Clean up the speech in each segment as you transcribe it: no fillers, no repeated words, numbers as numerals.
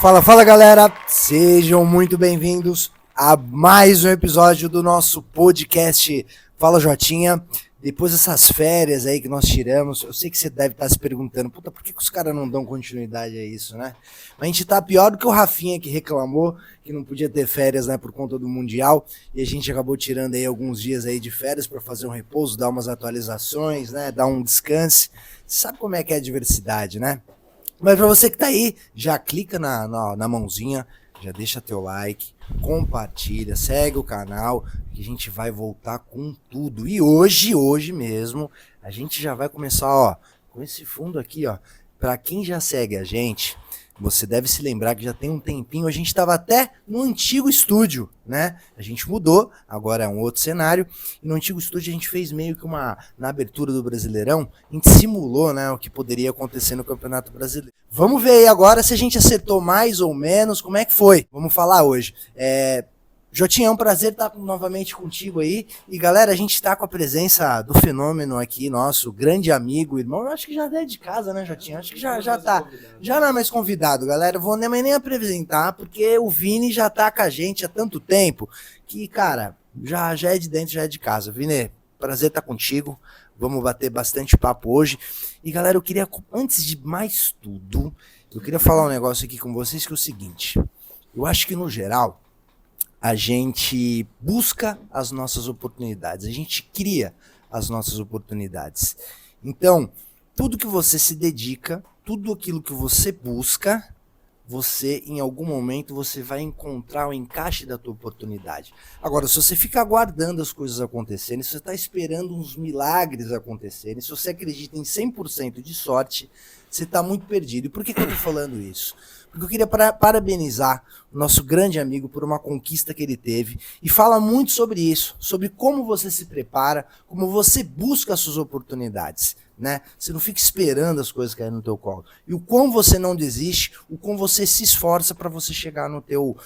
Fala, fala galera, sejam muito bem-vindos a mais um episódio do nosso podcast Fala Jotinha. Depois dessas férias aí que nós tiramos, eu sei que você deve estar se perguntando, puta, por que os caras não dão continuidade a isso, né? Mas a gente tá pior do que o Rafinha que reclamou que não podia ter férias, né, por conta do Mundial, e a gente acabou tirando aí alguns dias aí de férias para fazer um repouso, dar umas atualizações, né, dar um descanso. Você sabe como é que é a diversidade, né? Mas para você que tá aí, já clica na mãozinha, já deixa teu like, compartilha, segue o canal, que a gente vai voltar com tudo. E hoje mesmo, a gente já vai começar, ó, com esse fundo aqui, ó. Para quem já segue a gente, você deve se lembrar que já tem um tempinho, a gente estava até no antigo estúdio, né? A gente mudou, agora é um outro cenário, e no antigo estúdio a gente fez meio que na abertura do Brasileirão, a gente simulou, né, o que poderia acontecer no Campeonato Brasileiro. Vamos ver aí agora se a gente acertou mais ou menos, como é que foi? Vamos falar hoje. Jotinha, é um prazer estar novamente contigo aí. E galera, a gente está com a presença do fenômeno aqui, nosso grande amigo, irmão. Eu acho que já é de casa, né, Jotinha? Acho que já tá. Já não é mais convidado, galera. Eu vou nem apresentar, porque o Vini já tá com a gente há tanto tempo que, cara, já é de dentro, já é de casa. Vini, prazer estar contigo. Vamos bater bastante papo hoje. E galera, eu queria, antes de mais tudo, eu queria falar um negócio aqui com vocês que é o seguinte. Eu acho que no geral a gente busca as nossas oportunidades, a gente cria as nossas oportunidades. Então, tudo que você se dedica, tudo aquilo que você busca, você, em algum momento, você vai encontrar o encaixe da tua oportunidade. Agora, se você fica aguardando as coisas acontecerem, se você está esperando uns milagres acontecerem, se você acredita em 100% de sorte, você está muito perdido. E por que eu estou falando isso? Porque eu queria parabenizar o nosso grande amigo por uma conquista que ele teve e fala muito sobre isso, sobre como você se prepara, como você busca as suas oportunidades, né? Você não fica esperando as coisas caírem no teu colo. E o quão você não desiste, o quão você se esforça para você chegar no teu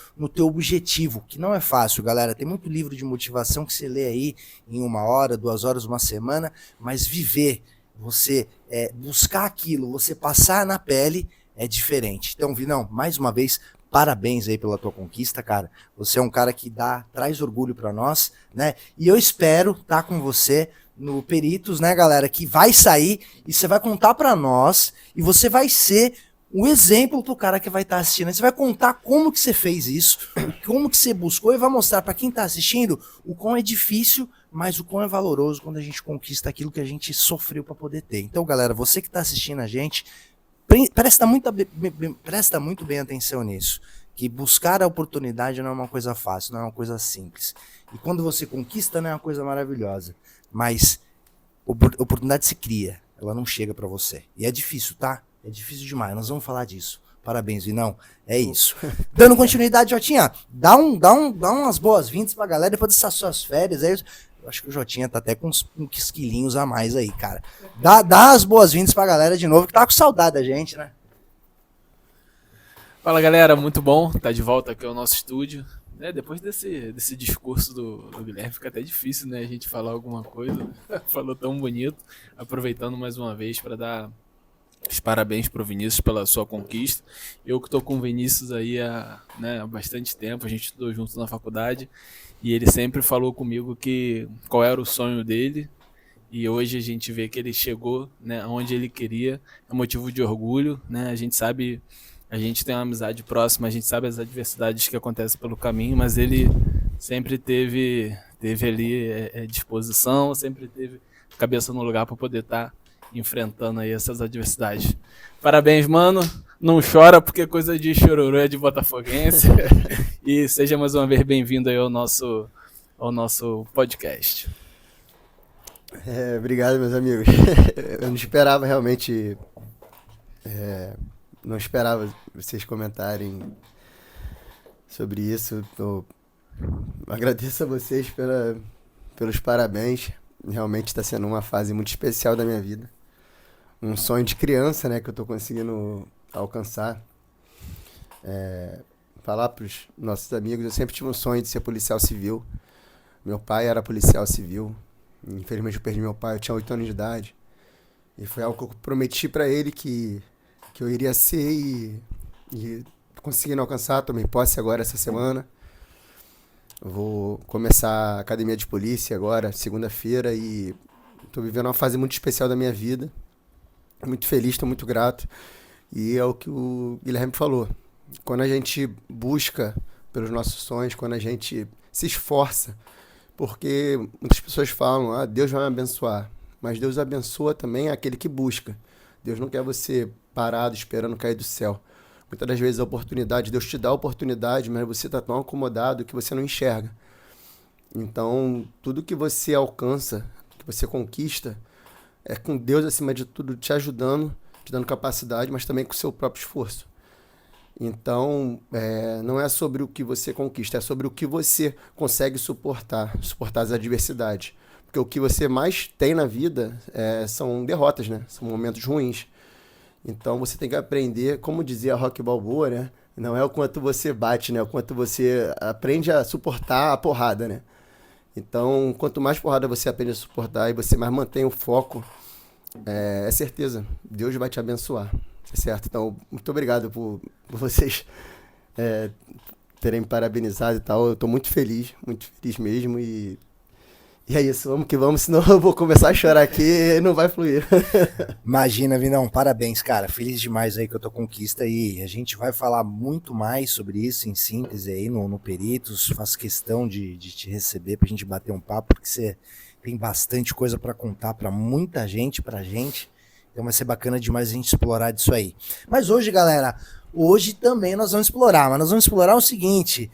objetivo, que não é fácil, galera. Tem muito livro de motivação que você lê aí em 1 hora, 2 horas, uma semana, mas viver, você buscar aquilo, você passar na pele, é diferente. Então, Vinão, mais uma vez, parabéns aí pela tua conquista, cara. Você é um cara que traz orgulho para nós, né? E eu espero estar com você no Peritos, né, galera, que vai sair e você vai contar para nós e você vai ser o exemplo do cara que vai estar assistindo. Você vai contar como que você fez isso, como que você buscou e vai mostrar para quem tá assistindo o quão é difícil, mas o quão é valoroso quando a gente conquista aquilo que a gente sofreu para poder ter. Então, galera, você que tá assistindo a gente, presta muito bem atenção nisso, que buscar a oportunidade não é uma coisa fácil, não é uma coisa simples. E quando você conquista, não é uma coisa maravilhosa. Mas oportunidade se cria, ela não chega para você. E é difícil, tá? É difícil demais, nós vamos falar disso. Parabéns, Vinão. É isso. Dando continuidade, Jotinha, dá umas boas-vindas pra galera depois dessas suas férias aí. Eu acho que o Jotinha tá até com uns quilinhos a mais aí, cara. Dá as boas-vindas pra galera de novo, que tá com saudade da gente, né? Fala, galera, muito bom estar de volta aqui ao nosso estúdio. Depois desse discurso do Guilherme, fica até difícil, né, a gente falar alguma coisa. Falou tão bonito. Aproveitando mais uma vez para dar os parabéns pro Vinícius pela sua conquista. Eu que tô com o Vinícius aí há bastante tempo, a gente estudou junto na faculdade. E ele sempre falou comigo qual era o sonho dele. E hoje a gente vê que ele chegou, né, onde ele queria. É motivo de orgulho, né? A gente sabe, a gente tem uma amizade próxima, a gente sabe as adversidades que acontecem pelo caminho, mas ele sempre teve ali disposição, sempre teve cabeça no lugar para poder estar enfrentando aí essas adversidades. Parabéns, mano. Não chora porque coisa de chororô é de botafoguense. E seja mais uma vez bem-vindo aí ao nosso podcast. Obrigado, meus amigos. Eu não esperava realmente, não esperava vocês comentarem sobre isso. Eu agradeço a vocês pelos parabéns. Realmente está sendo uma fase muito especial da minha vida. Um sonho de criança, né, que eu estou conseguindo alcançar. Falar para os nossos amigos, eu sempre tive um sonho de ser policial civil. Meu pai era policial civil. Infelizmente eu perdi meu pai, eu tinha 8 anos de idade. E foi algo que eu prometi para ele que eu iria ser e conseguindo alcançar, tomei posse agora essa semana. Vou começar a academia de polícia agora, segunda-feira, e tô vivendo uma fase muito especial da minha vida. Muito feliz, estou muito grato. E é o que o Guilherme falou. Quando a gente busca pelos nossos sonhos, quando a gente se esforça, porque muitas pessoas falam, Deus vai me abençoar. Mas Deus abençoa também aquele que busca. Deus não quer você parado esperando cair do céu. Muitas das vezes a oportunidade, Deus te dá a oportunidade, mas você está tão acomodado que você não enxerga. Então, tudo que você alcança, que você conquista, é com Deus acima de tudo te ajudando, te dando capacidade, mas também com o seu próprio esforço. Então, não é sobre o que você conquista, é sobre o que você consegue suportar as adversidades. Porque o que você mais tem na vida são derrotas, né? São momentos ruins. Então, você tem que aprender, como dizia Rocky Balboa, né? Não é o quanto você bate, né? É o quanto você aprende a suportar a porrada, né? Então, quanto mais porrada você aprende a suportar e você mais mantém o foco, é certeza, Deus vai te abençoar, certo? Então, muito obrigado por vocês terem me parabenizado e tal. Eu tô muito feliz mesmo e é isso, vamos que vamos, senão eu vou começar a chorar aqui e não vai fluir. Imagina, Vinão, parabéns, cara. Feliz demais aí com a tua conquista e a gente vai falar muito mais sobre isso em síntese aí no Peritos. Faço questão de te receber pra gente bater um papo, porque você tem bastante coisa pra contar pra muita gente, pra gente. Então vai ser bacana demais a gente explorar disso aí. Mas hoje, galera, hoje também nós vamos explorar, mas nós vamos explorar o seguinte...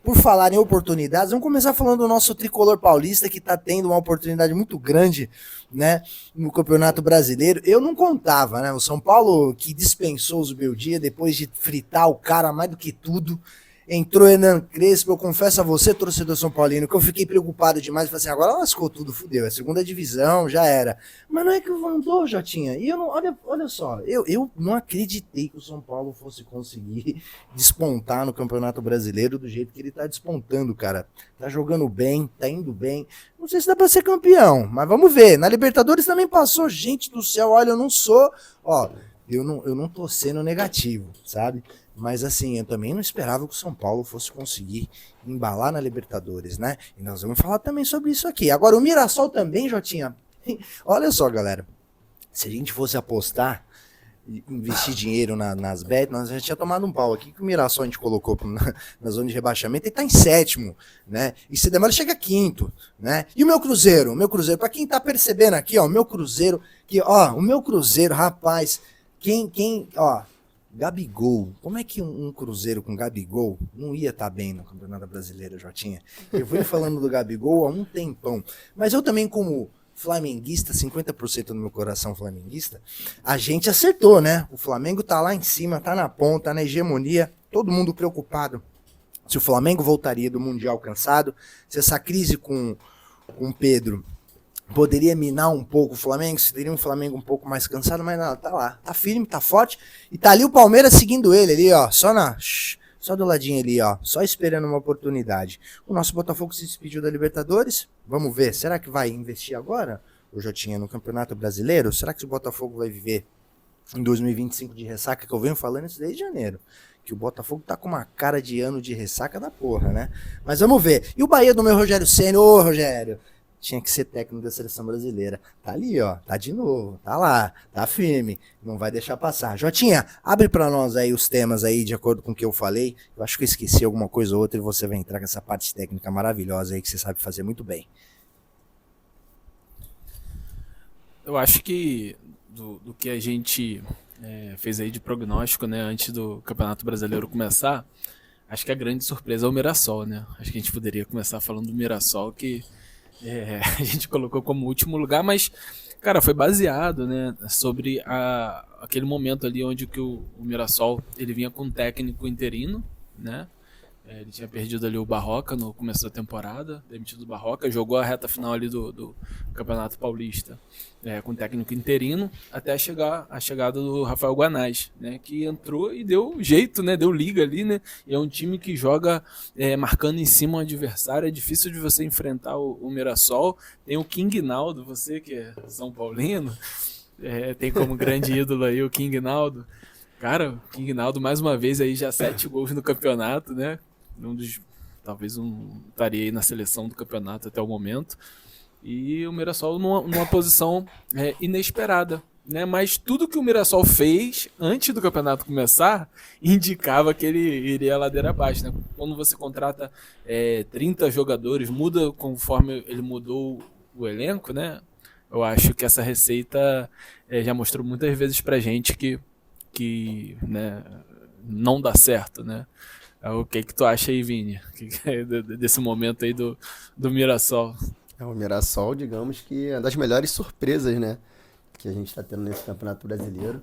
Por falar em oportunidades, vamos começar falando do nosso tricolor paulista, que está tendo uma oportunidade muito grande, né, no Campeonato Brasileiro. Eu não contava, né? O São Paulo, que dispensou os Beldia depois de fritar o cara mais do que tudo. Entrou Hernan Crespo, eu confesso a você, torcedor São Paulino, que eu fiquei preocupado demais. Falei assim, agora lascou tudo, fudeu, é segunda divisão, já era. Mas não é que mandou, Jotinha. E eu não, olha só, eu não acreditei que o São Paulo fosse conseguir despontar no Campeonato Brasileiro do jeito que ele tá despontando, cara. Tá jogando bem, tá indo bem. Não sei se dá pra ser campeão, mas vamos ver. Na Libertadores também passou, gente do céu, olha, eu não sou, eu não tô sendo negativo, sabe? Mas assim, eu também não esperava que o São Paulo fosse conseguir embalar na Libertadores, né? E nós vamos falar também sobre isso aqui. Agora, o Mirassol também, Jotinha. Olha só, galera. Se a gente fosse apostar, investir dinheiro nas bets, nós já tinha tomado um pau aqui, que o Mirassol a gente colocou na zona de rebaixamento, ele tá em sétimo, né? E se demora, chega quinto, né? E o meu Cruzeiro, pra quem tá percebendo aqui, ó, o meu Cruzeiro, rapaz, Gabigol, como é que um Cruzeiro com Gabigol não ia estar bem no Campeonato Brasileiro, Jotinha? Eu fui falando do Gabigol há um tempão, mas eu também, como flamenguista, 50% no meu coração flamenguista, a gente acertou, né? O Flamengo tá lá em cima, tá na ponta, na hegemonia, todo mundo preocupado se o Flamengo voltaria do Mundial cansado, se essa crise com o Pedro poderia minar um pouco o Flamengo, se teria um Flamengo um pouco mais cansado, mas não, tá lá, tá firme, tá forte, e tá ali o Palmeiras seguindo ele ali, ó, só do ladinho ali, ó, só esperando uma oportunidade. O nosso Botafogo se despediu da Libertadores, vamos ver, será que vai investir agora, o Jotinha, no Campeonato Brasileiro? Será que o Botafogo vai viver em 2025 de ressaca, que eu venho falando isso desde janeiro, que o Botafogo tá com uma cara de ano de ressaca da porra, né? Mas vamos ver. E o Bahia do meu Rogério Ceni, ô Rogério, tinha que ser técnico da seleção brasileira. Tá ali, ó, tá de novo, tá lá, tá firme, não vai deixar passar. Jotinha, abre pra nós aí os temas aí, de acordo com o que eu falei. Eu acho que eu esqueci alguma coisa ou outra e você vai entrar com essa parte técnica maravilhosa aí que você sabe fazer muito bem. Eu acho que do que a gente fez aí de prognóstico, né, antes do Campeonato Brasileiro começar, acho que a grande surpresa é o Mirassol, né? Acho que a gente poderia começar falando do Mirassol, que a gente colocou como último lugar, mas, cara, foi baseado, né, sobre aquele momento ali onde que o Mirassol ele vinha com um técnico interino, né? Ele tinha perdido ali o Barroca no começo da temporada, demitido o Barroca, jogou a reta final ali do Campeonato Paulista com técnico interino, até a chegada do Rafael Guanais, né, que entrou e deu jeito, né, deu liga ali, né, e é um time que joga marcando em cima o adversário, é difícil de você enfrentar o Mirassol. Tem o King Naldo, você que é São Paulino, tem como grande ídolo aí o King Naldo. Cara, o Quignaldo mais uma vez aí já 7 gols no campeonato, né? Talvez estaria aí na seleção do campeonato até o momento. E o Mirassol numa posição inesperada, né? Mas tudo que o Mirassol fez antes do campeonato começar indicava que ele iria a ladeira abaixo, né? Quando você contrata 30 jogadores, muda conforme ele mudou o elenco, né? Eu acho que essa receita já mostrou muitas vezes pra gente que né, não dá certo, né? O que tu acha aí, Vini? Desse momento aí do Mirassol? O Mirassol, digamos que é uma das melhores surpresas, né? Que a gente está tendo nesse Campeonato Brasileiro.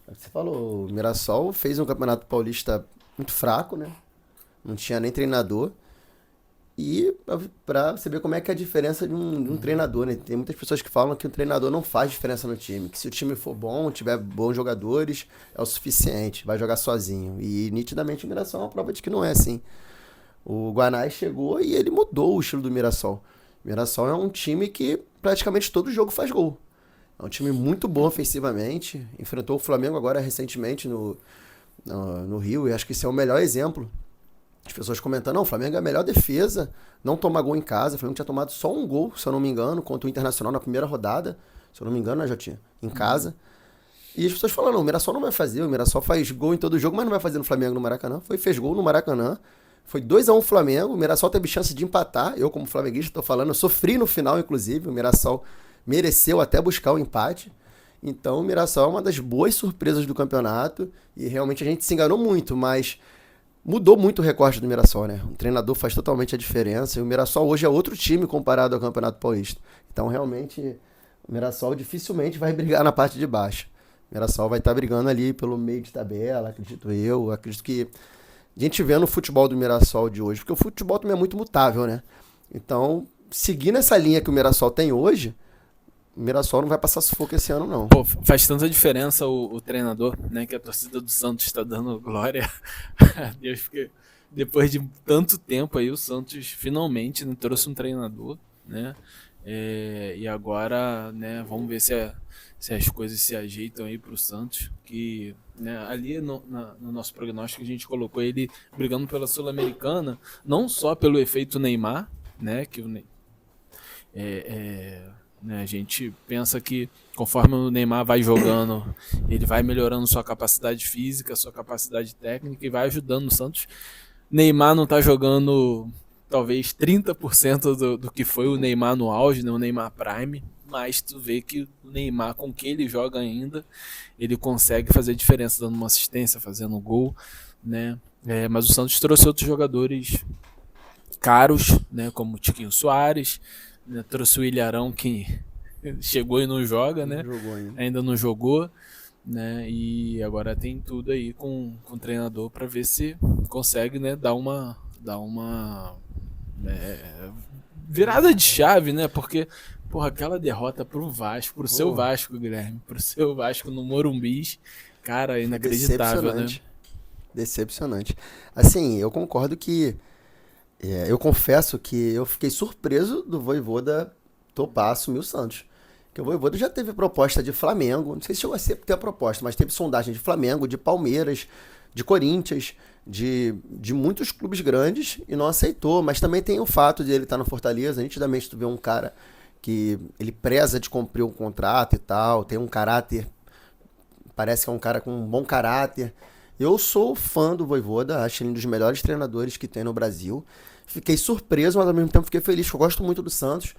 Você falou, o Mirassol fez um Campeonato Paulista muito fraco, né? Não tinha nem treinador. E para você ver como é que é a diferença de um treinador, né? Tem muitas pessoas que falam que o treinador não faz diferença no time. Que se o time for bom, tiver bons jogadores, é o suficiente. Vai jogar sozinho. E nitidamente o Mirassol é uma prova de que não é assim. O Guanais chegou e ele mudou o estilo do Mirassol. O Mirassol é um time que praticamente todo jogo faz gol. É um time muito bom ofensivamente. Enfrentou o Flamengo agora recentemente no Rio. E acho que esse é o melhor exemplo. As pessoas comentando, não, o Flamengo é a melhor defesa, não toma gol em casa. O Flamengo tinha tomado só um gol, se eu não me engano, contra o Internacional na primeira rodada. Se eu não me engano, né, Jotinha? Em casa. E as pessoas falam, não, o Mirassol não vai fazer. O Mirassol faz gol em todo jogo, mas não vai fazer no Flamengo, no Maracanã. Fez gol no Maracanã. Foi 2-1 Flamengo. O Mirassol teve chance de empatar. Eu, como flamenguista, estou falando, eu sofri no final, inclusive. O Mirassol mereceu até buscar o empate. Então, o Mirassol é uma das boas surpresas do campeonato. E realmente a gente se enganou muito, mas mudou muito o recorte do Mirassol, né? O treinador faz totalmente a diferença. E o Mirassol hoje é outro time comparado ao Campeonato Paulista. Então, realmente, o Mirassol dificilmente vai brigar na parte de baixo. O Mirassol vai estar brigando ali pelo meio de tabela, acredito eu. Acredito que a gente vê no futebol do Mirassol de hoje, porque o futebol também é muito mutável, né? Então, seguindo essa linha que o Mirassol tem hoje, o Mirassol não vai passar sufoco esse ano, não. Pô, faz tanta diferença o treinador, né? Que a torcida do Santos está dando glória a Deus, porque depois de tanto tempo aí o Santos finalmente, né, trouxe um treinador, né? E agora, né, vamos ver se as coisas se ajeitam aí pro Santos, que, né, ali no nosso prognóstico a gente colocou ele brigando pela Sul-Americana, não só pelo efeito Neymar, né, que o né, a gente pensa que conforme o Neymar vai jogando, ele vai melhorando sua capacidade física, sua capacidade técnica e vai ajudando o Santos. Neymar não tá jogando talvez 30% do que foi o Neymar no auge, né, o Neymar Prime, mas tu vê que o Neymar, com que ele joga ainda, ele consegue fazer diferença dando uma assistência, fazendo gol, né? Mas o Santos trouxe outros jogadores caros, né, como o Tiquinho Soares, né, trouxe o Ilharão, que chegou e não joga, né? Ainda não jogou, né? E agora tem tudo aí com o treinador para ver se consegue, né, dar uma virada de chave, né? Porque, porra, aquela derrota pro Vasco, pro seu Vasco, Guilherme, pro seu Vasco no Morumbi, cara, inacreditável, né? Decepcionante. Assim, eu concordo que eu confesso que eu fiquei surpreso do Vojvoda topar assumir o Santos. Porque o Vojvoda já teve proposta de Flamengo, não sei se chegou a ter a proposta, mas teve sondagem de Flamengo, de Palmeiras, de Corinthians, de muitos clubes grandes e não aceitou. Mas também tem o fato de ele estar no Fortaleza, nitidamente tu vê um cara que ele preza de cumprir um contrato e tal, tem um caráter, parece que é um cara com um bom caráter. Eu sou fã do Vojvoda, acho ele um dos melhores treinadores que tem no Brasil. Fiquei surpreso, mas ao mesmo tempo fiquei feliz, porque eu gosto muito do Santos.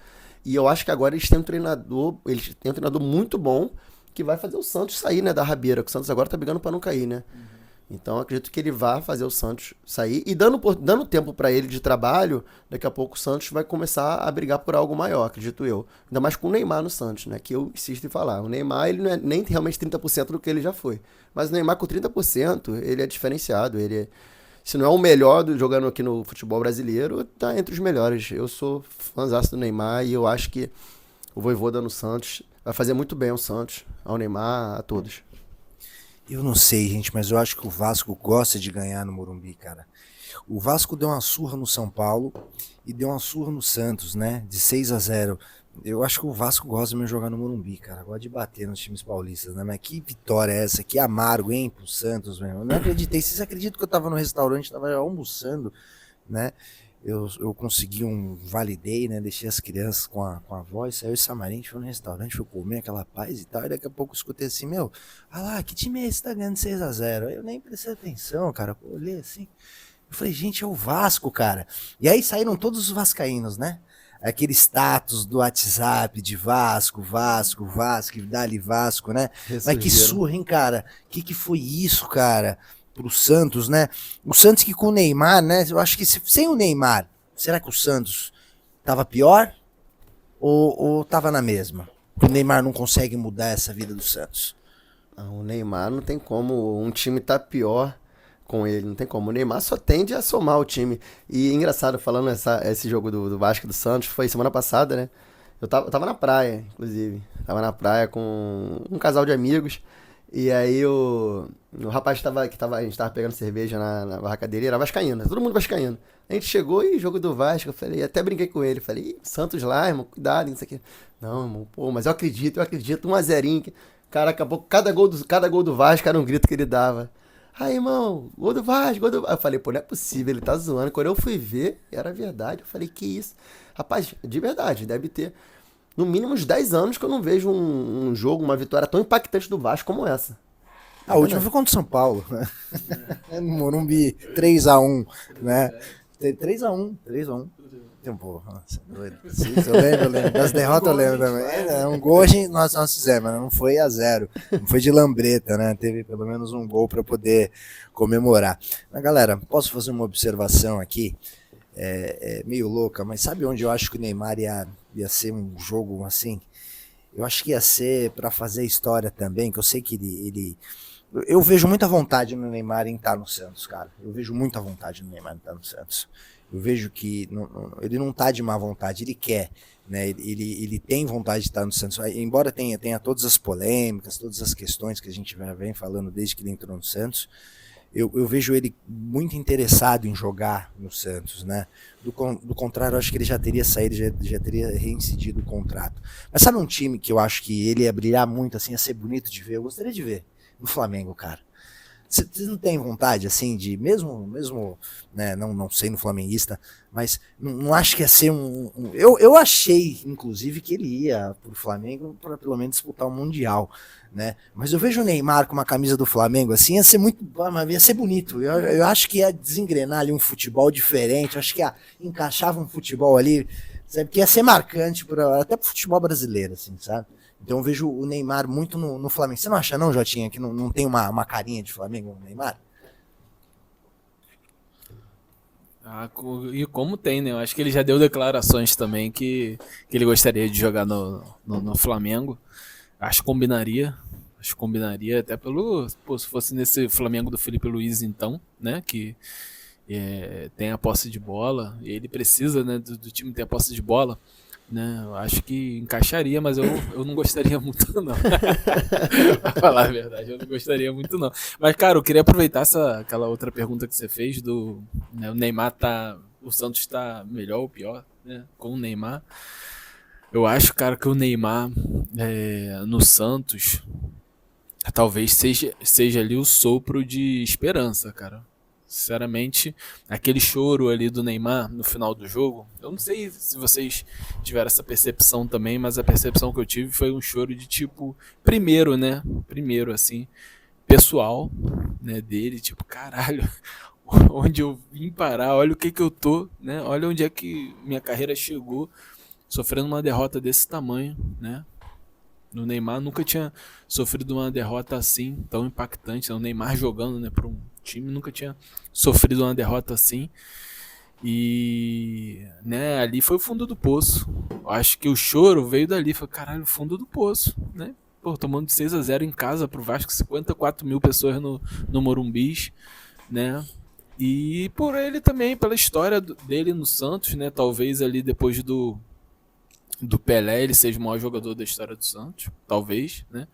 E eu acho que agora eles têm um treinador muito bom que vai fazer o Santos sair, né, da rabeira, que o Santos agora tá brigando para não cair, né? Então, acredito que ele vai fazer o Santos sair. E dando tempo para ele de trabalho, daqui a pouco o Santos vai começar a brigar por algo maior, acredito eu. Ainda mais com o Neymar no Santos, né? Que eu insisto em falar. O Neymar, ele não é nem realmente 30% do que ele já foi. Mas o Neymar com 30%, ele é diferenciado. Se não é o melhor jogando aqui no futebol brasileiro, tá entre os melhores. Eu sou fãzaço do Neymar e eu acho que o Vojvoda no Santos vai fazer muito bem ao Santos, ao Neymar, a todos. Eu não sei, gente, mas eu acho que o Vasco gosta de ganhar no Morumbi, cara. O Vasco deu uma surra no São Paulo e deu uma surra no Santos, né? De 6-0. Eu acho que o Vasco gosta de me jogar no Morumbi, cara. Gosta de bater nos times paulistas, né? Mas que vitória é essa? Que amargo, hein, pro Santos, meu. Eu não acreditei. Vocês acreditam que eu tava no restaurante, tava almoçando, né? Eu consegui validei, né? Deixei as crianças com a voz, saiu o Samarim, foi no restaurante, foi comer aquela paz e tal. E daqui a pouco eu escutei assim, meu, ah lá, que time é esse que tá ganhando 6-0? Aí eu nem prestei atenção, cara. Eu olhei assim. Eu falei, gente, é o Vasco, cara. E aí saíram todos os vascaínos, né? Aquele status do WhatsApp de Vasco, Vasco, Vasco, dali Vasco, né? Mas que surra, hein, cara? Que foi isso, cara? Pro Santos, né? O Santos que com o Neymar, né? Eu acho que sem o Neymar, será que o Santos tava pior? Ou tava na mesma? O Neymar não consegue mudar essa vida do Santos. O Neymar não tem como um time tá pior com ele, não tem como. O Neymar só tende a somar o time. E engraçado, falando esse jogo do Vasco e do Santos, foi semana passada, né? Eu tava na praia, inclusive. Tava na praia com um casal de amigos. E aí o rapaz a gente tava pegando cerveja na barraca dele, era vascaíno, todo mundo vascaíno. A gente chegou e jogo do Vasco, eu falei, até brinquei com ele, falei, Santos lá, irmão, cuidado, isso aqui. Não, irmão, pô, mas eu acredito, 1-0. Cara, acabou, cada gol do Vasco era um grito que ele dava. Aí, irmão, gol do Vasco, gol do Vasco. Eu falei, pô, não é possível, ele tá zoando. Quando eu fui ver, era verdade. Eu falei, que isso? Rapaz, de verdade, deve ter no mínimo uns 10 anos que eu não vejo um jogo, uma vitória tão impactante do Vasco como essa. A última foi contra o São Paulo, né? No Morumbi, 3-1, né? 3-1. Pô, nossa, doido. Eu lembro. Das derrotas eu lembro também. Um gol nós fizemos, mas não foi 0. Não foi de lambreta, né? Teve pelo menos um gol para poder comemorar. Mas, galera, posso fazer uma observação aqui? É meio louca, mas sabe onde eu acho que o Neymar ia ser um jogo assim? Eu acho que ia ser para fazer história também, que eu sei que ele eu vejo muita vontade no Neymar em estar no Santos, cara. Eu vejo muita vontade no Neymar em estar no Santos. Eu vejo que ele não tá de má vontade, ele quer, né? Ele tem vontade de estar no Santos, embora tenha todas as polêmicas, todas as questões que a gente vem falando desde que ele entrou no Santos. Eu vejo ele muito interessado em jogar no Santos, né? Do contrário, eu acho que ele já teria saído, já teria reincidido o contrato. Mas sabe um time que eu acho que ele ia brilhar muito, assim, ia ser bonito de ver? Eu gostaria de ver no Flamengo, cara. Vocês não têm vontade, assim, de, mesmo né, não sendo flamenguista, mas não acho que ia ser eu achei, inclusive, que ele ia pro Flamengo para pelo menos disputar o Mundial, né? Mas eu vejo o Neymar com uma camisa do Flamengo, assim, ia ser bonito. Eu acho que ia desengrenar ali um futebol diferente, acho que encaixava um futebol ali, sabe, que ia ser marcante até pro futebol brasileiro, assim, sabe? Então eu vejo o Neymar muito no Flamengo. Você não acha não, Jotinha, que não tem uma carinha de Flamengo no Neymar? E como tem, né? Eu acho que ele já deu declarações também que ele gostaria de jogar no Flamengo. Acho que combinaria até se fosse nesse Flamengo do Felipe Luiz, então, né? Que tem a posse de bola, e ele precisa, né, do time ter a posse de bola. Né, eu acho que encaixaria, mas eu não gostaria muito não. Pra falar a verdade, eu não gostaria muito não. Mas, cara, eu queria aproveitar aquela outra pergunta que você fez né, o Neymar o Santos tá melhor ou pior, né, com o Neymar. Eu acho, cara, que o Neymar no Santos talvez seja ali o sopro de esperança, cara. Sinceramente, aquele choro ali do Neymar no final do jogo, eu não sei se vocês tiveram essa percepção também, mas a percepção que eu tive foi um choro de tipo, primeiro, assim, pessoal, né, dele, tipo, caralho, onde eu vim parar, olha o que eu tô, né, olha onde é que minha carreira chegou, sofrendo uma derrota desse tamanho, né. O Neymar nunca tinha sofrido uma derrota assim, tão impactante, né? O Neymar jogando, né, para um time nunca tinha sofrido uma derrota assim. E, né, ali foi o fundo do poço. Eu acho que o choro veio dali, foi caralho, fundo do poço, né? Pô, tomando de 6-0 em casa pro Vasco, 54 mil pessoas no Morumbis, né? E por ele também, pela história dele no Santos, né? Talvez ali depois do Pelé, ele seja o maior jogador da história do Santos, talvez, né?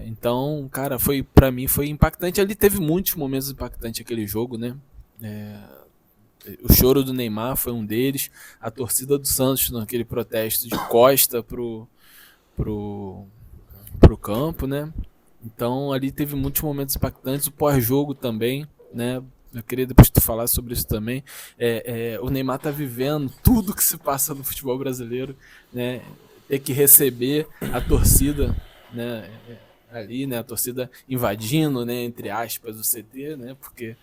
Então, cara, pra mim foi impactante. Ali teve muitos momentos impactantes aquele jogo, né? O choro do Neymar foi um deles. A torcida do Santos naquele protesto de costa pro campo, né? Então ali teve muitos momentos impactantes. O pós-jogo também, né? Eu queria depois que tu falasse sobre isso também. O Neymar tá vivendo tudo que se passa no futebol brasileiro, né? Ter que receber a torcida, né? Ali, né? A torcida invadindo, né? Entre aspas, o CT, né? Porque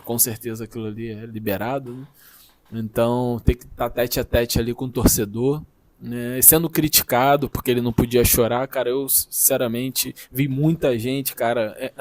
com certeza aquilo ali é liberado, né? Então ter que estar tete a tete ali com o torcedor, né? Sendo criticado porque ele não podia chorar, cara. Eu sinceramente vi muita gente, cara,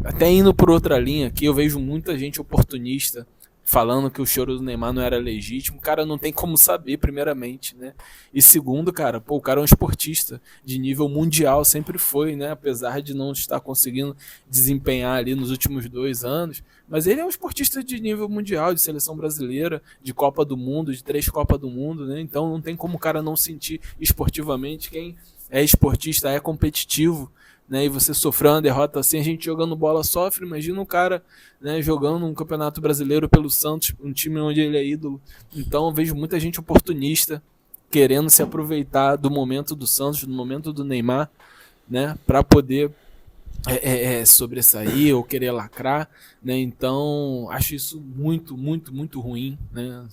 até indo por outra linha aqui, eu vejo muita gente oportunista falando que o choro do Neymar não era legítimo. Cara, não tem como saber, primeiramente, né? E segundo, cara, o cara é um esportista de nível mundial, sempre foi, né? Apesar de não estar conseguindo desempenhar ali nos últimos 2 anos, mas ele é um esportista de nível mundial, de seleção brasileira, de Copa do Mundo, de 3 Copas do Mundo, né? Então não tem como o cara não sentir esportivamente. Quem é esportista é competitivo, né, e você sofreu uma derrota assim, a gente jogando bola sofre. Imagina um cara, né, jogando um campeonato brasileiro pelo Santos, um time onde ele é ídolo. Então eu vejo muita gente oportunista querendo se aproveitar do momento do Santos, do momento do Neymar, né, para poder sobressair ou querer lacrar, né? Então acho isso muito, muito, muito ruim, né?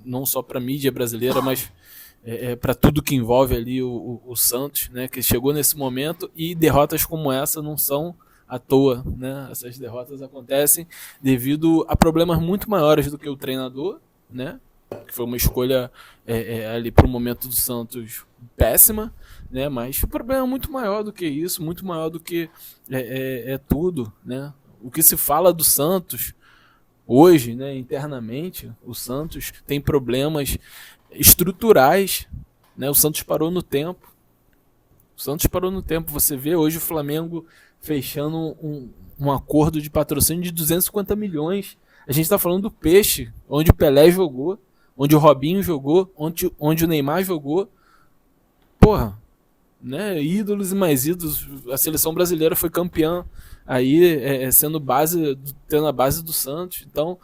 Não só para a mídia brasileira, mas para tudo que envolve ali o Santos, né, que chegou nesse momento. E derrotas como essa não são à toa, né? Essas derrotas acontecem devido a problemas muito maiores do que o treinador, né, que foi uma escolha ali para o momento do Santos péssima, né, mas o problema é muito maior do que isso, muito maior do que tudo, né? O que se fala do Santos hoje, né, internamente, o Santos tem problemas estruturais, né? O Santos parou no tempo. Você vê hoje o Flamengo fechando um acordo de patrocínio de 250 milhões. A gente está falando do Peixe, onde o Pelé jogou, onde o Robinho jogou, onde o Neymar jogou. Porra, né? Ídolos e mais ídolos. A seleção brasileira foi campeã aí, tendo a base do Santos. Então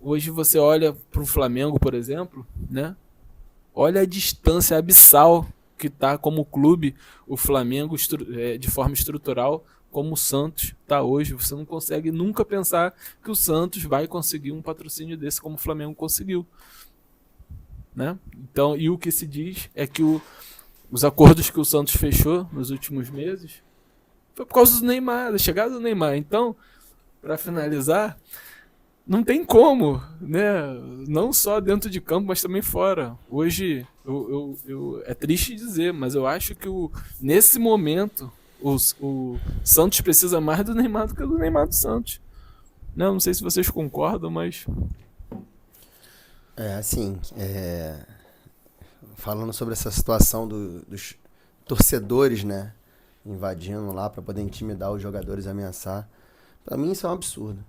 hoje você olha para o Flamengo, por exemplo, né? Olha a distância abissal que está como clube o Flamengo de forma estrutural, como o Santos está hoje. Você não consegue nunca pensar que o Santos vai conseguir um patrocínio desse como o Flamengo conseguiu, né? Então, e o que se diz é que os acordos que o Santos fechou nos últimos meses foi por causa do Neymar, da chegada do Neymar. Então, para finalizar, não tem como, né? Não só dentro de campo, mas também fora. Hoje, é triste dizer, mas eu acho que nesse momento o Santos precisa mais do Neymar do que do Neymar do Santos. Não sei se vocês concordam, mas... falando sobre essa situação dos torcedores, né, invadindo lá para poder intimidar os jogadores, ameaçar, para mim isso é um absurdo.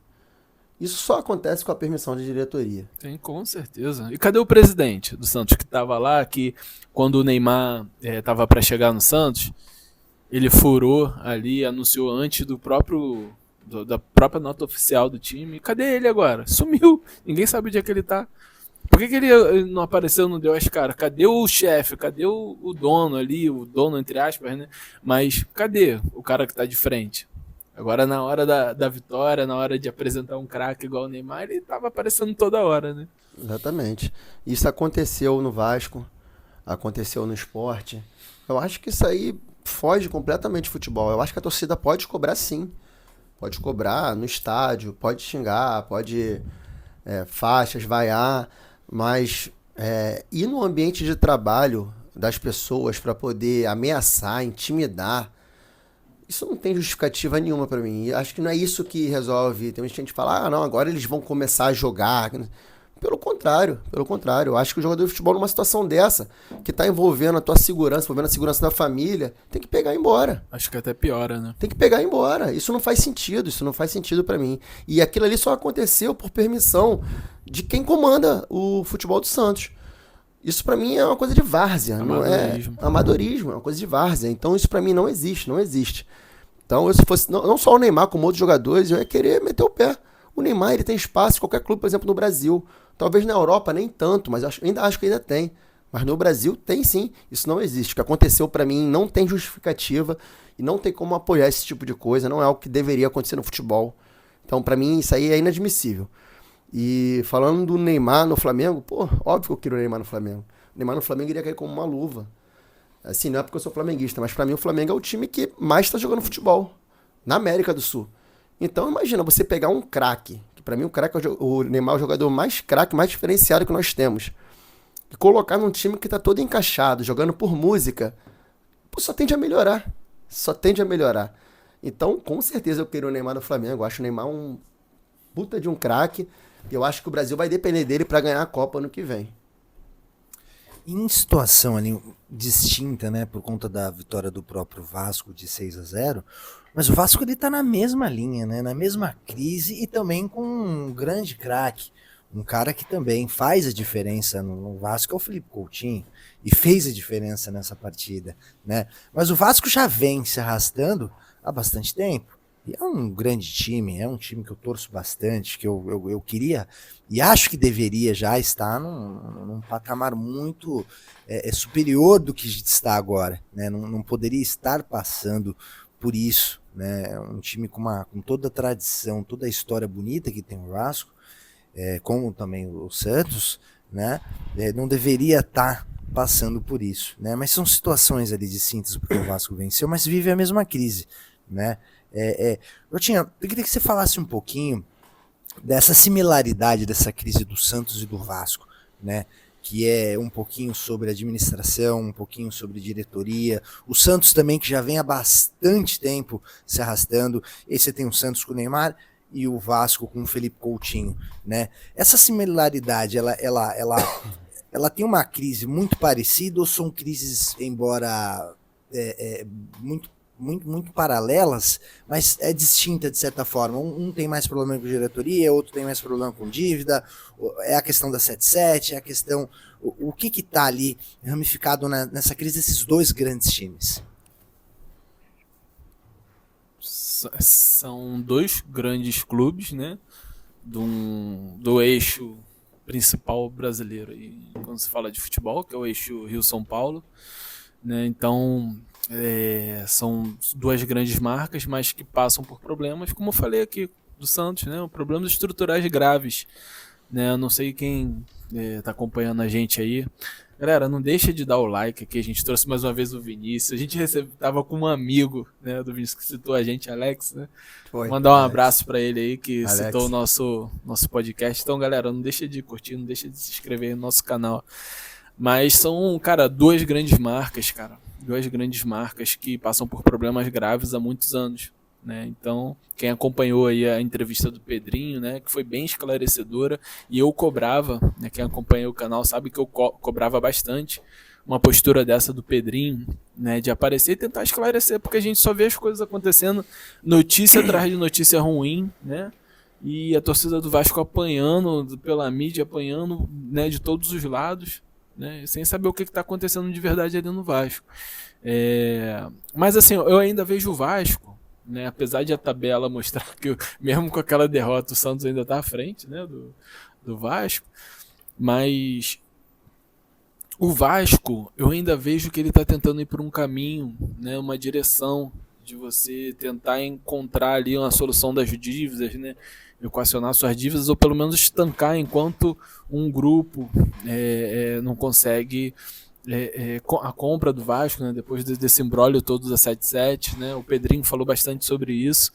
Isso só acontece com a permissão de diretoria. Tem, com certeza. E cadê o presidente do Santos que estava lá, que quando o Neymar estava para chegar no Santos, ele furou ali, anunciou antes da própria nota oficial do time. Cadê ele agora? Sumiu. Ninguém sabe onde é que ele tá. Por que ele não apareceu, não deu as caras? Cadê o chefe? Cadê o dono ali? O dono, entre aspas, né? Mas cadê o cara que tá de frente? Agora, na hora da vitória, na hora de apresentar um craque igual o Neymar, ele tava aparecendo toda hora, né? Exatamente. Isso aconteceu no Vasco, aconteceu no Sport. Eu acho que isso aí foge completamente de futebol. Eu acho que a torcida pode cobrar, sim. Pode cobrar no estádio, pode xingar, pode faixas, vaiar, mas ir no ambiente de trabalho das pessoas para poder ameaçar, intimidar, isso não tem justificativa nenhuma pra mim. E acho que não é isso que resolve. Tem gente que fala, não, agora eles vão começar a jogar. Pelo contrário. Eu acho que o jogador de futebol numa situação dessa, que tá envolvendo a tua segurança, envolvendo a segurança da família, tem que pegar e ir embora. Acho que até piora, né? Tem que pegar e ir embora. Isso não faz sentido pra mim. E aquilo ali só aconteceu por permissão de quem comanda o futebol do Santos. Isso pra mim é uma coisa de várzea, não é amadorismo, é uma coisa de várzea. Então isso pra mim não existe. Então, se fosse não só o Neymar, como outros jogadores, eu ia querer meter o pé. O Neymar, ele tem espaço em qualquer clube, por exemplo, no Brasil. Talvez na Europa nem tanto, mas ainda acho que ainda tem. Mas no Brasil tem sim, isso não existe. O que aconteceu pra mim não tem justificativa e não tem como apoiar esse tipo de coisa, não é algo que deveria acontecer no futebol. Então pra mim isso aí é inadmissível. E falando do Neymar no Flamengo, pô, óbvio que eu quero o Neymar no Flamengo. O Neymar no Flamengo iria cair como uma luva. Assim, não é porque eu sou flamenguista, mas pra mim o Flamengo é o time que mais tá jogando futebol na América do Sul. Então imagina você pegar um craque, que pra mim o craque o Neymar é o jogador mais craque, mais diferenciado que nós temos. E colocar num time que tá todo encaixado, jogando por música, pô, só tende a melhorar. Só tende a melhorar. Então, com certeza eu quero o Neymar no Flamengo. Eu acho o Neymar um puta de um craque. E eu acho que o Brasil vai depender dele pra ganhar a Copa ano que vem. Em situação ali distinta, né, por conta da vitória do próprio Vasco de 6-0, mas o Vasco ele tá na mesma linha, né, na mesma crise e também com um grande craque. Um cara que também faz a diferença no Vasco é o Felipe Coutinho. E fez a diferença nessa partida, né? Mas o Vasco já vem se arrastando há bastante tempo. E é um grande time, é um time que eu torço bastante, que eu queria e acho que deveria já estar num patamar muito superior do que está agora, né? Não poderia estar passando por isso, né? Um time com toda a tradição, toda a história bonita que tem o Vasco, como também o Santos, né? Não deveria estar passando por isso, né? Mas são situações ali de síntese porque o Vasco venceu, mas vive a mesma crise, né? Eu queria que você falasse um pouquinho dessa similaridade dessa crise do Santos e do Vasco, né? Que é um pouquinho sobre administração, um pouquinho sobre diretoria. O Santos também, que já vem há bastante tempo se arrastando. E aí você tem o Santos com o Neymar e o Vasco com o Felipe Coutinho, né? Essa similaridade, ela tem uma crise muito parecida ou são crises, embora muito paralelas, mas é distinta de certa forma. Um tem mais problema com diretoria, outro tem mais problema com dívida, é a questão da 77, é a questão... O que está ali ramificado nessa crise desses dois grandes times? São dois grandes clubes, né, do eixo principal brasileiro, e quando se fala de futebol, que é o eixo Rio-São Paulo, né, então são duas grandes marcas, mas que passam por problemas, como eu falei aqui do Santos, né, problemas estruturais graves, né, eu não sei quem tá acompanhando a gente aí. Galera, não deixa de dar o like aqui, a gente trouxe mais uma vez o Vinícius, a gente tava com um amigo, né, do Vinícius que citou a gente, Alex, né? Foi, mandar um Alex. abraço para ele aí que Alex. citou o nosso podcast. Então, galera, não deixa de curtir, não deixa de se inscrever no nosso canal. Mas são, cara, duas grandes marcas que passam por problemas graves há muitos anos, né? Então, quem acompanhou aí a entrevista do Pedrinho, né, que foi bem esclarecedora, e eu cobrava, né, quem acompanha o canal sabe que eu cobrava bastante uma postura dessa do Pedrinho, né, de aparecer e tentar esclarecer, porque a gente só vê as coisas acontecendo, notícia atrás de notícia ruim, né, e a torcida do Vasco apanhando pela mídia, apanhando, né, de todos os lados, né, sem saber o que está acontecendo de verdade ali no Vasco. Mas assim, eu ainda vejo o Vasco, né, apesar de a tabela mostrar que mesmo com aquela derrota o Santos ainda está à frente, né, do Vasco, mas o Vasco eu ainda vejo que ele está tentando ir por um caminho, né, uma direção de você tentar encontrar ali uma solução das dívidas, né, equacionar suas dívidas ou pelo menos estancar enquanto um grupo não consegue a compra do Vasco, né, depois desse imbróglio todo da 77, né, o Pedrinho falou bastante sobre isso,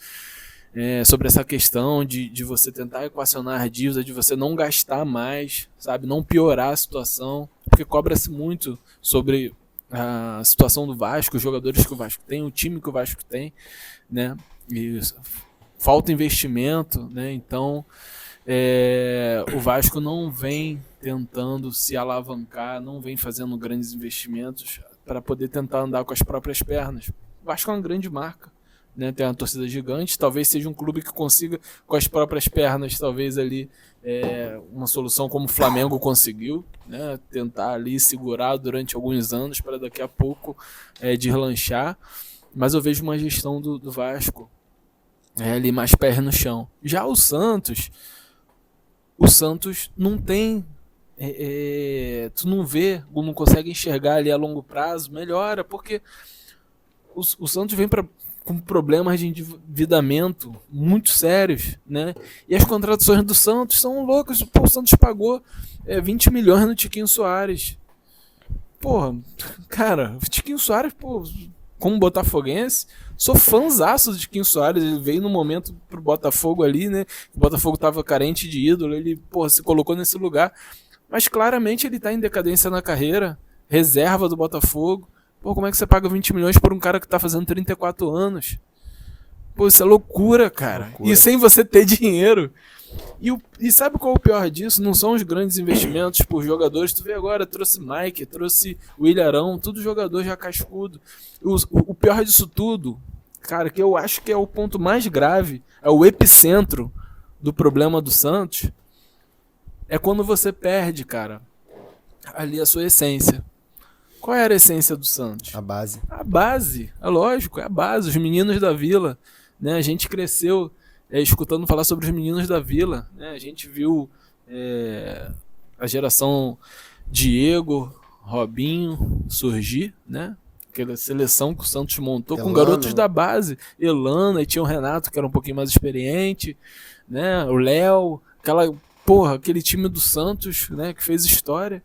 sobre essa questão de você tentar equacionar a dívida, de você não gastar mais, sabe, não piorar a situação, porque cobra-se muito sobre a situação do Vasco, os jogadores que o Vasco tem, o time que o Vasco tem, né, e falta investimento, né, então o Vasco não vem tentando se alavancar, não vem fazendo grandes investimentos para poder tentar andar com as próprias pernas. O Vasco é uma grande marca, né? Tem uma torcida gigante, talvez seja um clube que consiga com as próprias pernas, talvez ali uma solução como o Flamengo conseguiu, né? Tentar ali segurar durante alguns anos para daqui a pouco deslanchar. mas eu vejo uma gestão do Vasco ali mais pés no chão. Já o Santos não tem, tu não vê, ou não consegue enxergar ali a longo prazo, melhora, porque o Santos vem com problemas de endividamento muito sérios, né? E as contratações do Santos são loucas. Pô, o Santos pagou 20 milhões no Tiquinho Soares. Porra, cara, o Tiquinho Soares, pô, como botafoguense, sou fãzaço do Tiquinho Soares. Ele veio no momento pro Botafogo ali, né? O Botafogo tava carente de ídolo, ele, pô, se colocou nesse lugar. Mas claramente ele tá em decadência na carreira, reserva do Botafogo. Pô, como é que você paga 20 milhões por um cara que tá fazendo 34 anos? Pô, isso é loucura, cara. Loucura. E sem você ter dinheiro. E sabe qual é o pior disso? Não são os grandes investimentos por jogadores. Tu vê agora, trouxe Mike, trouxe o Ilharão, tudo jogador já cascudo. O pior disso tudo, cara, que eu acho que é o ponto mais grave, é o epicentro do problema do Santos, é quando você perde, cara, ali a sua essência. Qual era a essência do Santos? A base. A base, é lógico, é a base. Os meninos da Vila, né? A gente cresceu escutando falar sobre os meninos da Vila, né? A gente viu a geração Diego, Robinho surgir, né? Aquela seleção que o Santos montou com garotos da base. Elano, e tinha o Renato, que era um pouquinho mais experiente, né? O Léo, aquele time do Santos, né? Que fez história.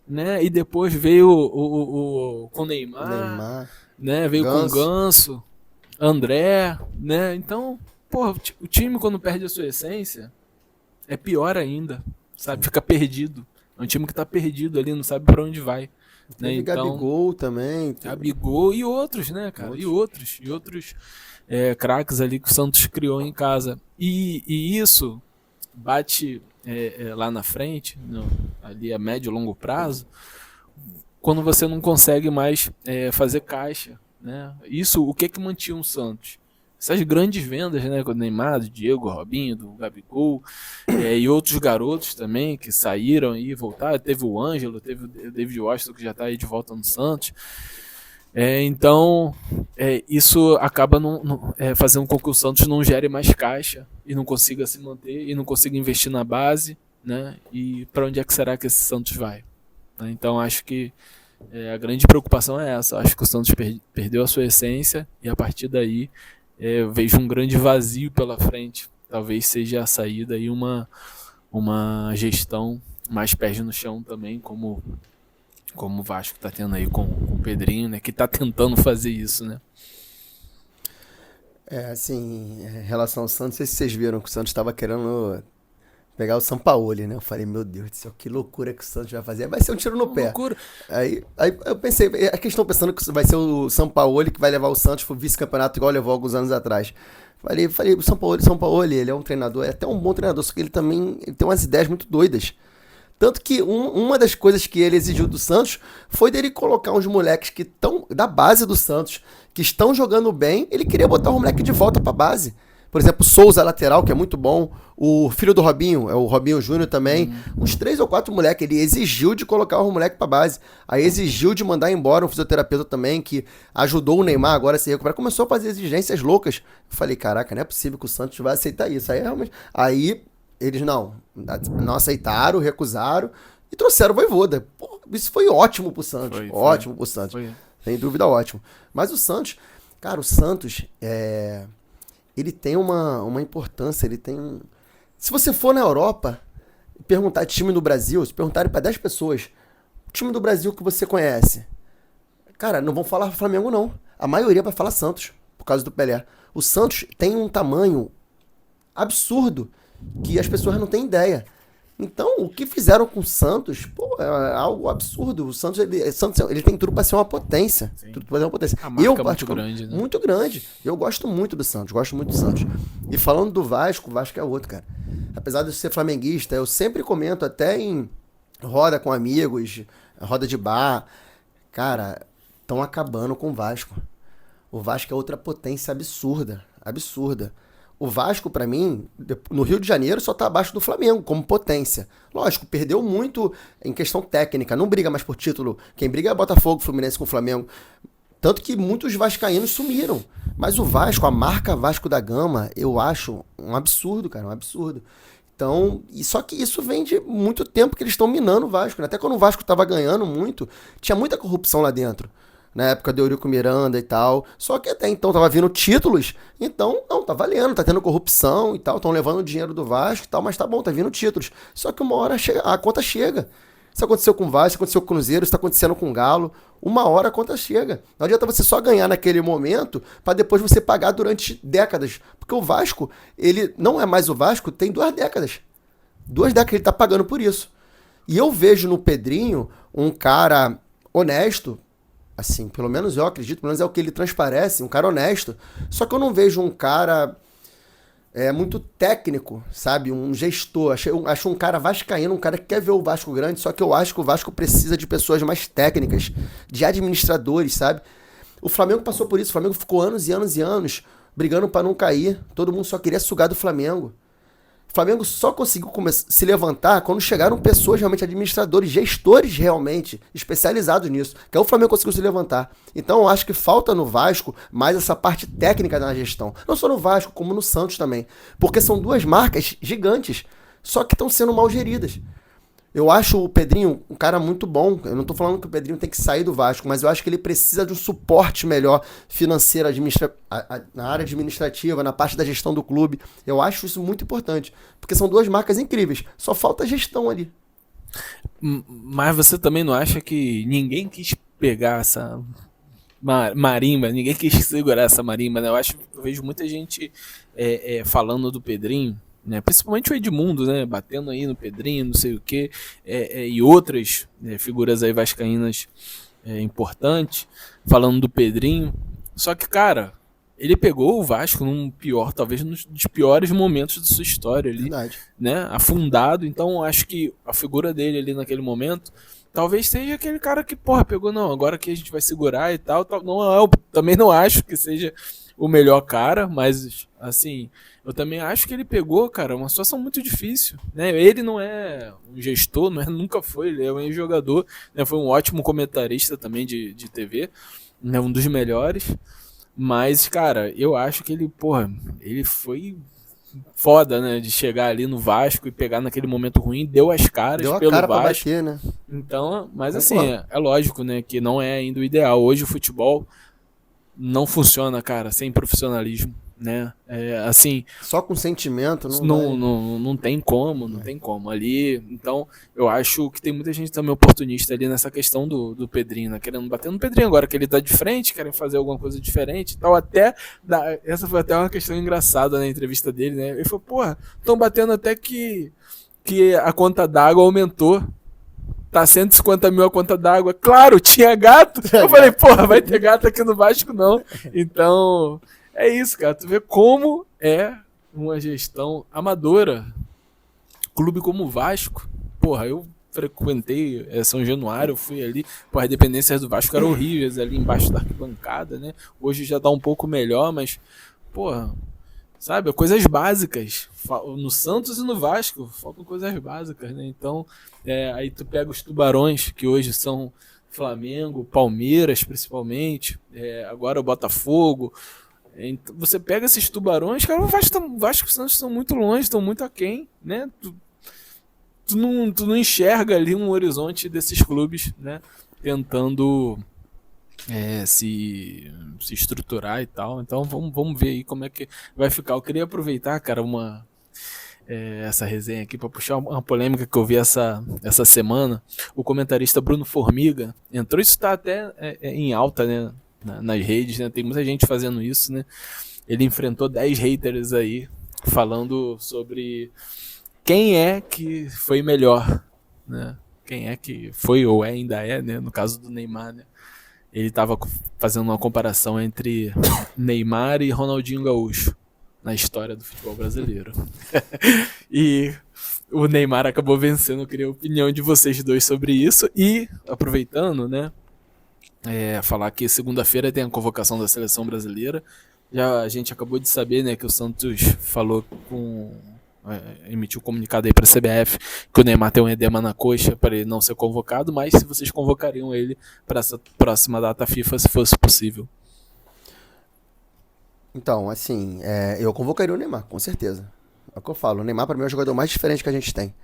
Né? E depois veio com o Neymar, né? Veio com o Ganso, André, né? Então, porra, o time quando perde a sua essência é pior ainda, sabe? Fica perdido. É um time que tá perdido ali, não sabe pra onde vai. Né? Então, Gabigol também. Gabigol e outros, né, cara? E outros craques ali que o Santos criou em casa. E isso bate lá na frente, ali a médio e longo prazo, quando você não consegue mais fazer caixa, né? Isso, o que mantinha o Santos? Essas grandes vendas, né? Com o Neymar, do Diego, Robinho, do Gabigol, e outros garotos também que saíram e voltaram. Teve o Ângelo, teve o David Washington, que já está aí de volta no Santos. Então, isso acaba fazendo com que o Santos não gere mais caixa e não consiga se manter e não consiga investir na base, né? E para onde é que será que esse Santos vai? Então, acho que a grande preocupação é essa. Acho que o Santos perdeu a sua essência e a partir daí vejo um grande vazio pela frente. Talvez seja a saída e uma gestão mais pés no chão também, como o Vasco tá tendo aí com o Pedrinho, né? Que tá tentando fazer isso, né? Assim, em relação ao Santos, não sei se vocês viram que o Santos estava querendo pegar o Sampaoli, né? Eu falei, meu Deus do céu, que loucura que o Santos vai fazer. Vai ser um tiro no pé. Loucura. Aí eu pensei, é que estão pensando que vai ser o Sampaoli que vai levar o Santos pro vice-campeonato igual levou alguns anos atrás. Falei, o Sampaoli, ele é um treinador, é até um bom treinador, só que ele também tem umas ideias muito doidas. Tanto que uma das coisas que ele exigiu do Santos foi dele colocar uns moleques que estão da base do Santos, que estão jogando bem, ele queria botar o moleque de volta pra base. Por exemplo, o Souza, lateral, que é muito bom. O filho do Robinho, é o Robinho Júnior também. Uns 3 ou 4 moleques. Ele exigiu de colocar o moleque pra base. Aí exigiu de mandar embora um fisioterapeuta também, que ajudou o Neymar agora a se recuperar. Começou a fazer exigências loucas. Eu falei, caraca, não é possível que o Santos vai aceitar isso. Aí eles não aceitaram, recusaram e trouxeram o Vojvoda. Pô, isso foi ótimo pro Santos. Ótimo pro Santos. Foi. Sem dúvida, ótimo. Mas o Santos, cara, ele tem uma importância, ele tem... Se você for na Europa e perguntar de time do Brasil, se perguntarem para 10 pessoas, o time do Brasil que você conhece, cara, não vão falar Flamengo não. A maioria vai falar Santos, por causa do Pelé. O Santos tem um tamanho absurdo que as pessoas não têm ideia. Então, o que fizeram com o Santos, pô, é algo absurdo. O Santos, ele tem tudo para ser uma potência. Sim. Tudo para ser uma potência. A marca é muito grande, né? Muito grande. Eu gosto muito do Santos, E falando do Vasco, o Vasco é outro, cara. Apesar de eu ser flamenguista, eu sempre comento até em roda com amigos, roda de bar. Cara, estão acabando com o Vasco. O Vasco é outra potência absurda. O Vasco, pra mim, no Rio de Janeiro, só tá abaixo do Flamengo, como potência. Lógico, perdeu muito em questão técnica, não briga mais por título. Quem briga é Botafogo, Fluminense com o Flamengo. Tanto que muitos vascaínos sumiram. Mas o Vasco, a marca Vasco da Gama, eu acho um absurdo, cara, um absurdo. Então, só que isso vem de muito tempo que eles estão minando o Vasco, né? Até quando o Vasco estava ganhando muito, tinha muita corrupção lá dentro. Na época do Eurico Miranda e tal. Só que até então tava vindo títulos, então, não, tá valendo, tá tendo corrupção e tal, estão levando o dinheiro do Vasco e tal, mas tá bom, tá vindo títulos. Só que uma hora a conta chega. Isso aconteceu com o Vasco, isso aconteceu com o Cruzeiro, isso tá acontecendo com o Galo. Uma hora a conta chega. Não adianta você só ganhar naquele momento para depois você pagar durante décadas. Porque o Vasco, ele não é mais o Vasco, tem 2 décadas. 2 décadas ele tá pagando por isso. E eu vejo no Pedrinho um cara honesto, assim, pelo menos eu acredito, pelo menos é o que ele transparece, um cara honesto. Só que eu não vejo um cara muito técnico, sabe? Um gestor. Acho um cara vascaíno, um cara que quer ver o Vasco grande, só que eu acho que o Vasco precisa de pessoas mais técnicas, de administradores, sabe? O Flamengo passou por isso, o Flamengo ficou anos e anos e anos brigando para não cair, todo mundo só queria sugar do Flamengo. O Flamengo só conseguiu se levantar quando chegaram pessoas realmente administradores, gestores realmente especializados nisso. Que aí o Flamengo conseguiu se levantar. Então eu acho que falta no Vasco mais essa parte técnica da gestão. Não só no Vasco, como no Santos também. Porque são 2 marcas gigantes, só que estão sendo mal geridas. Eu acho o Pedrinho um cara muito bom. Eu não tô falando que o Pedrinho tem que sair do Vasco, mas eu acho que ele precisa de um suporte melhor financeiro, na área administrativa, na parte da gestão do clube. Eu acho isso muito importante, porque são 2 marcas incríveis. Só falta gestão ali. Mas você também não acha que ninguém quis pegar essa marimba, ninguém quis segurar essa marimba, né? Eu vejo muita gente falando do Pedrinho, né, principalmente o Edmundo, né, batendo aí no Pedrinho, não sei o que, e outras figuras aí vascaínas importantes, falando do Pedrinho. Só que, cara, ele pegou o Vasco talvez nos piores momentos da sua história ali, né, afundado. Então acho que a figura dele ali naquele momento talvez seja aquele cara que, pegou, não, agora que a gente vai segurar e tal. Também não acho que seja o melhor cara, mas, assim, eu também acho que ele pegou, cara, uma situação muito difícil, né? Ele não é um gestor, nunca foi, ele é um jogador, né? Foi um ótimo comentarista também de TV, né? Um dos melhores, mas, cara, eu acho que ele foi foda, né? De chegar ali no Vasco e pegar naquele momento ruim, deu as caras deu a pelo cara Vasco. Pra bater, né? Então, mas assim, é lógico, né? Que não é ainda o ideal. Hoje o futebol não funciona, cara, sem profissionalismo, né? Assim, só com sentimento não tem como, não tem como ali. Então, eu acho que tem muita gente também oportunista ali nessa questão do Pedrinho, né? Querendo bater no Pedrinho agora que ele tá de frente, querem fazer alguma coisa diferente e tal. Essa foi até uma questão engraçada na entrevista dele, né? Ele falou, estão batendo até que a conta d'água aumentou. Tá 150 mil a conta d'água. Claro, tinha gato. Eu falei, vai ter gato aqui no Vasco, não. Então, é isso, cara. Tu vê como é uma gestão amadora. Clube como o Vasco. Eu frequentei São Januário, eu fui ali. As dependências do Vasco eram horríveis ali embaixo da arquibancada, né? Hoje já tá um pouco melhor, mas, sabe, coisas básicas. No Santos e no Vasco faltam coisas básicas, né? Então, aí tu pega os tubarões, que hoje são Flamengo, Palmeiras principalmente, agora o Botafogo. Então, você pega esses tubarões, cara, o Vasco e o Santos estão muito longe, estão muito aquém, né? Tu não enxerga ali um horizonte desses clubes, né? Tentando se estruturar e tal. Então vamos ver aí como é que vai ficar. Eu queria aproveitar, cara, essa resenha aqui para puxar uma polêmica que eu vi essa semana. O comentarista Bruno Formiga entrou, isso está até em alta, né, nas redes, né? Tem muita gente fazendo isso, né? Ele enfrentou 10 haters aí falando sobre quem é que foi melhor, né? Quem é que foi ou ainda é, né? No caso do Neymar, né? Ele estava fazendo uma comparação entre Neymar e Ronaldinho Gaúcho na história do futebol brasileiro. E o Neymar acabou vencendo. Eu queria a opinião de vocês dois sobre isso. E, aproveitando, né, falar que segunda-feira tem a convocação da seleção brasileira. Já a gente acabou de saber, né, que o Santos falou com emitiu um comunicado aí para a CBF que o Neymar tem um edema na coxa para ele não ser convocado, mas se vocês convocariam ele para essa próxima data FIFA, se fosse possível. Então, assim, eu convocaria o Neymar, com certeza. É o que eu falo, o Neymar pra mim é o jogador mais diferente que a gente tem.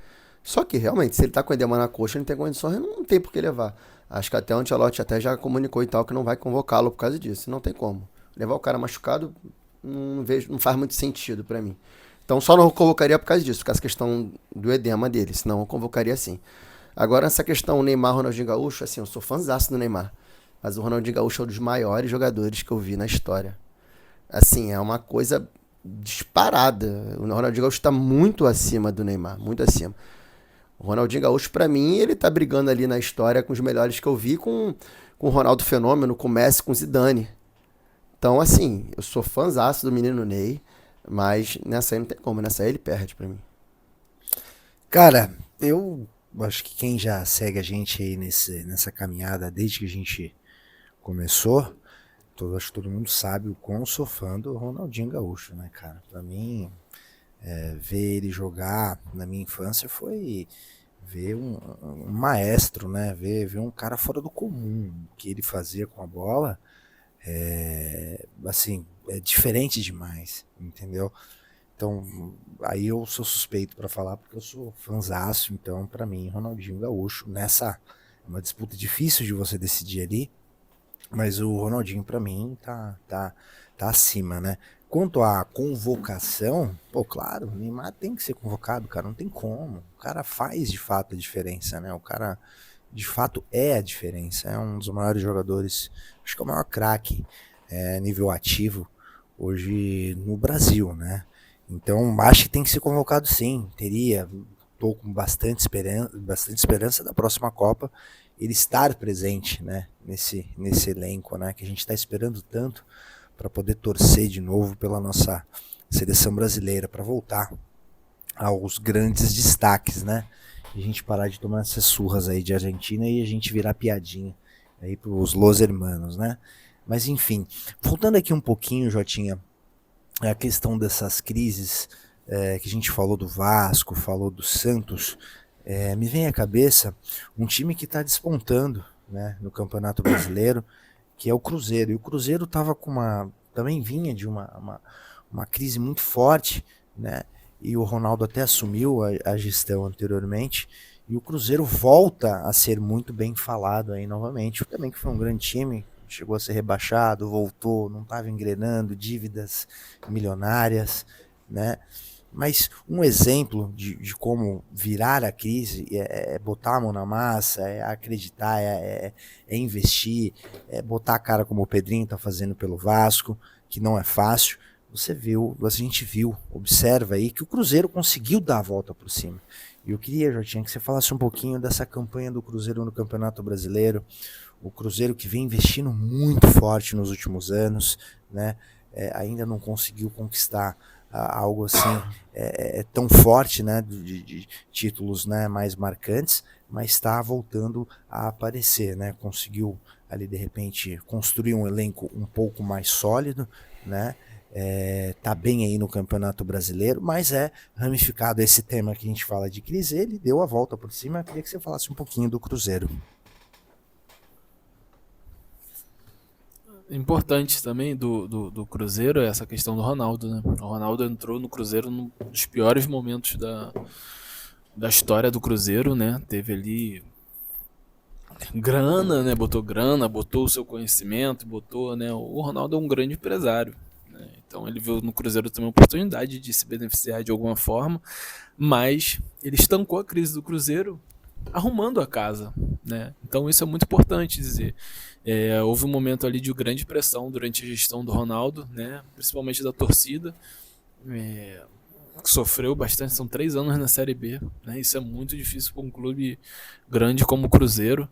Só que, realmente, se ele tá com edema na coxa, ele não tem condições, não tem por que levar. Acho que até o Ancelotti até já comunicou e tal que não vai convocá-lo por causa disso. Não tem como. Levar o cara machucado não faz muito sentido pra mim. Então só não convocaria por causa disso, por causa da questão do edema dele. Senão eu convocaria sim. Agora, essa questão Neymar, Ronaldinho Gaúcho, assim, eu sou fãzaço do Neymar. Mas o Ronaldinho Gaúcho é um dos maiores jogadores que eu vi na história. Assim, é uma coisa disparada. O Ronaldinho Gaúcho tá muito acima do Neymar, muito acima. O Ronaldinho Gaúcho, pra mim, ele tá brigando ali na história com os melhores que eu vi, com o Ronaldo Fenômeno, com o Messi, com o Zidane. Então, assim, eu sou fãzaço do menino Ney, mas nessa aí não tem como, nessa aí ele perde pra mim. Cara, eu acho que quem já segue a gente aí nessa caminhada desde que a gente começou, acho que todo mundo sabe o quão eu sou fã do Ronaldinho Gaúcho, né, cara? Pra mim, ver ele jogar na minha infância foi ver um maestro, né? Ver um cara fora do comum. O que ele fazia com a bola assim, é diferente demais, entendeu? Então, aí eu sou suspeito pra falar porque eu sou fãzaço, então pra mim, Ronaldinho Gaúcho, nessa uma disputa difícil de você decidir ali, mas o Ronaldinho pra mim tá acima, né? Quanto à convocação, pô, claro, o Neymar tem que ser convocado, cara, não tem como. O cara faz de fato a diferença, né? O cara de fato é a diferença, é um dos maiores jogadores, acho que é o maior craque nível ativo hoje no Brasil, né? Então acho que tem que ser convocado sim, tô com bastante esperança da próxima Copa ele estar presente, né, nesse elenco, né, que a gente está esperando tanto para poder torcer de novo pela nossa seleção brasileira, para voltar aos grandes destaques, né, e a gente parar de tomar essas surras aí de Argentina e a gente virar piadinha aí pros Los Hermanos, né. Mas enfim, voltando aqui um pouquinho, Jotinha, a questão dessas crises que a gente falou do Vasco, falou do Santos, me vem à cabeça um time que está despontando, né, no Campeonato Brasileiro, que é o Cruzeiro. E o Cruzeiro também vinha de uma crise muito forte, né, e o Ronaldo até assumiu a gestão anteriormente, e o Cruzeiro volta a ser muito bem falado aí novamente. Também que foi um grande time, chegou a ser rebaixado, voltou, não estava engrenando, dívidas milionárias, né? Mas um exemplo de como virar a crise é botar a mão na massa, é acreditar, é investir, é botar a cara como o Pedrinho está fazendo pelo Vasco, que não é fácil. A gente viu, observa aí que o Cruzeiro conseguiu dar a volta por cima. E eu queria, Jotinha, que você falasse um pouquinho dessa campanha do Cruzeiro no Campeonato Brasileiro. O Cruzeiro que vem investindo muito forte nos últimos anos, né? Ainda não conseguiu conquistar algo assim tão forte, né? De títulos, né, mais marcantes, mas está voltando a aparecer, né? Conseguiu ali de repente construir um elenco um pouco mais sólido, né? Tá bem aí no Campeonato Brasileiro, mas ramificado esse tema que a gente fala de crise, ele deu a volta por cima. Eu queria que você falasse um pouquinho do Cruzeiro. Importante também do Cruzeiro é essa questão do Ronaldo, né? O Ronaldo entrou no Cruzeiro num dos piores momentos da história do Cruzeiro, né? Teve ali grana, né? Botou o seu conhecimento, né? O Ronaldo é um grande empresário, né? Então ele viu no Cruzeiro também a oportunidade de se beneficiar de alguma forma, mas ele estancou a crise do Cruzeiro arrumando a casa, né? Então isso é muito importante dizer. Houve um momento ali de grande pressão durante a gestão do Ronaldo, né? Principalmente da torcida, que sofreu bastante. São 3 anos na Série B, né? Isso é muito difícil para um clube grande como o Cruzeiro.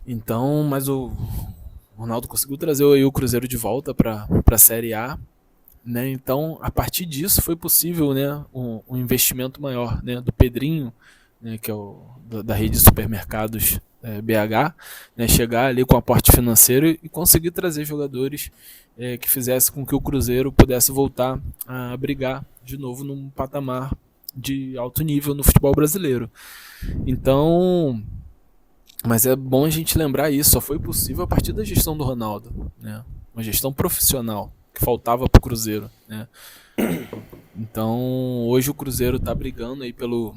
Então, mas o Ronaldo conseguiu trazer aí o Cruzeiro de volta para a Série A, né? Então, a partir disso foi possível, né, um investimento maior, né, do Pedrinho, né, que é da rede de supermercados BH, né, chegar ali com aporte financeiro e conseguir trazer jogadores que fizessem com que o Cruzeiro pudesse voltar a brigar de novo num patamar de alto nível no futebol brasileiro. Então, mas é bom a gente lembrar isso, só foi possível a partir da gestão do Ronaldo, né? Uma gestão profissional que faltava para o Cruzeiro, né? Então, hoje o Cruzeiro está brigando aí pelo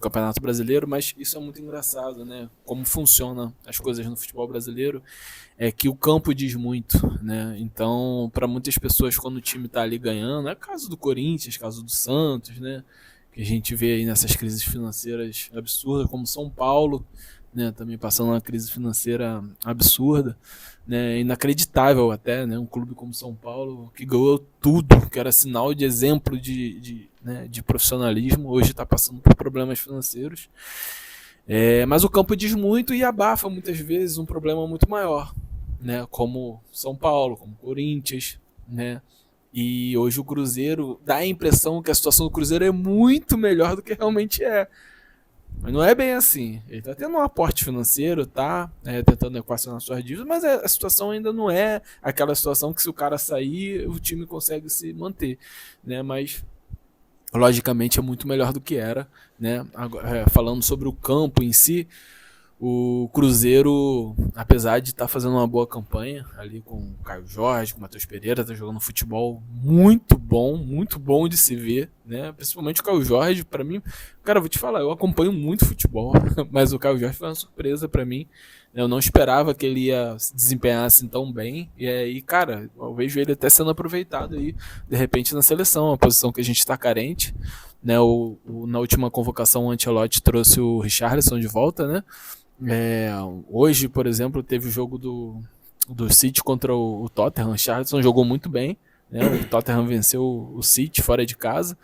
Campeonato Brasileiro, mas isso é muito engraçado, né? Como funcionam as coisas no futebol brasileiro, é que o campo diz muito, né? Então, para muitas pessoas, quando o time está ali ganhando, é caso do Corinthians, caso do Santos, né? Que a gente vê aí nessas crises financeiras absurdas, como São Paulo, né? Também passando uma crise financeira absurda, né? Inacreditável até, né? Um clube como São Paulo, que ganhou tudo, que era sinal de exemplo de profissionalismo, hoje está passando por problemas financeiros. Mas o campo diz muito e abafa muitas vezes um problema muito maior, né? Como São Paulo, como Corinthians, né? E hoje o Cruzeiro dá a impressão que a situação do Cruzeiro é muito melhor do que realmente é. Mas não é bem assim. Ele está tendo um aporte financeiro, tá tentando equacionar suas dívidas, mas a situação ainda não é aquela situação que se o cara sair, o time consegue se manter, né? Mas logicamente é muito melhor do que era, né? Agora, falando sobre o campo em si, o Cruzeiro, apesar de estar fazendo uma boa campanha ali com o Caio Jorge, com o Matheus Pereira, está jogando futebol muito bom de se ver, né? Principalmente o Caio Jorge, para mim, cara, vou te falar, eu acompanho muito futebol, mas o Caio Jorge foi uma surpresa para mim. Eu não esperava que ele ia se desempenhar assim tão bem. E aí, cara, eu vejo ele até sendo aproveitado aí, de repente, na seleção, uma posição que a gente está carente, né? Na última convocação, o Ancelotti trouxe o Richarlison de volta, né? Hoje, por exemplo, teve o jogo do City contra o Tottenham. O Richarlison jogou muito bem, né? O Tottenham venceu o City fora de casa,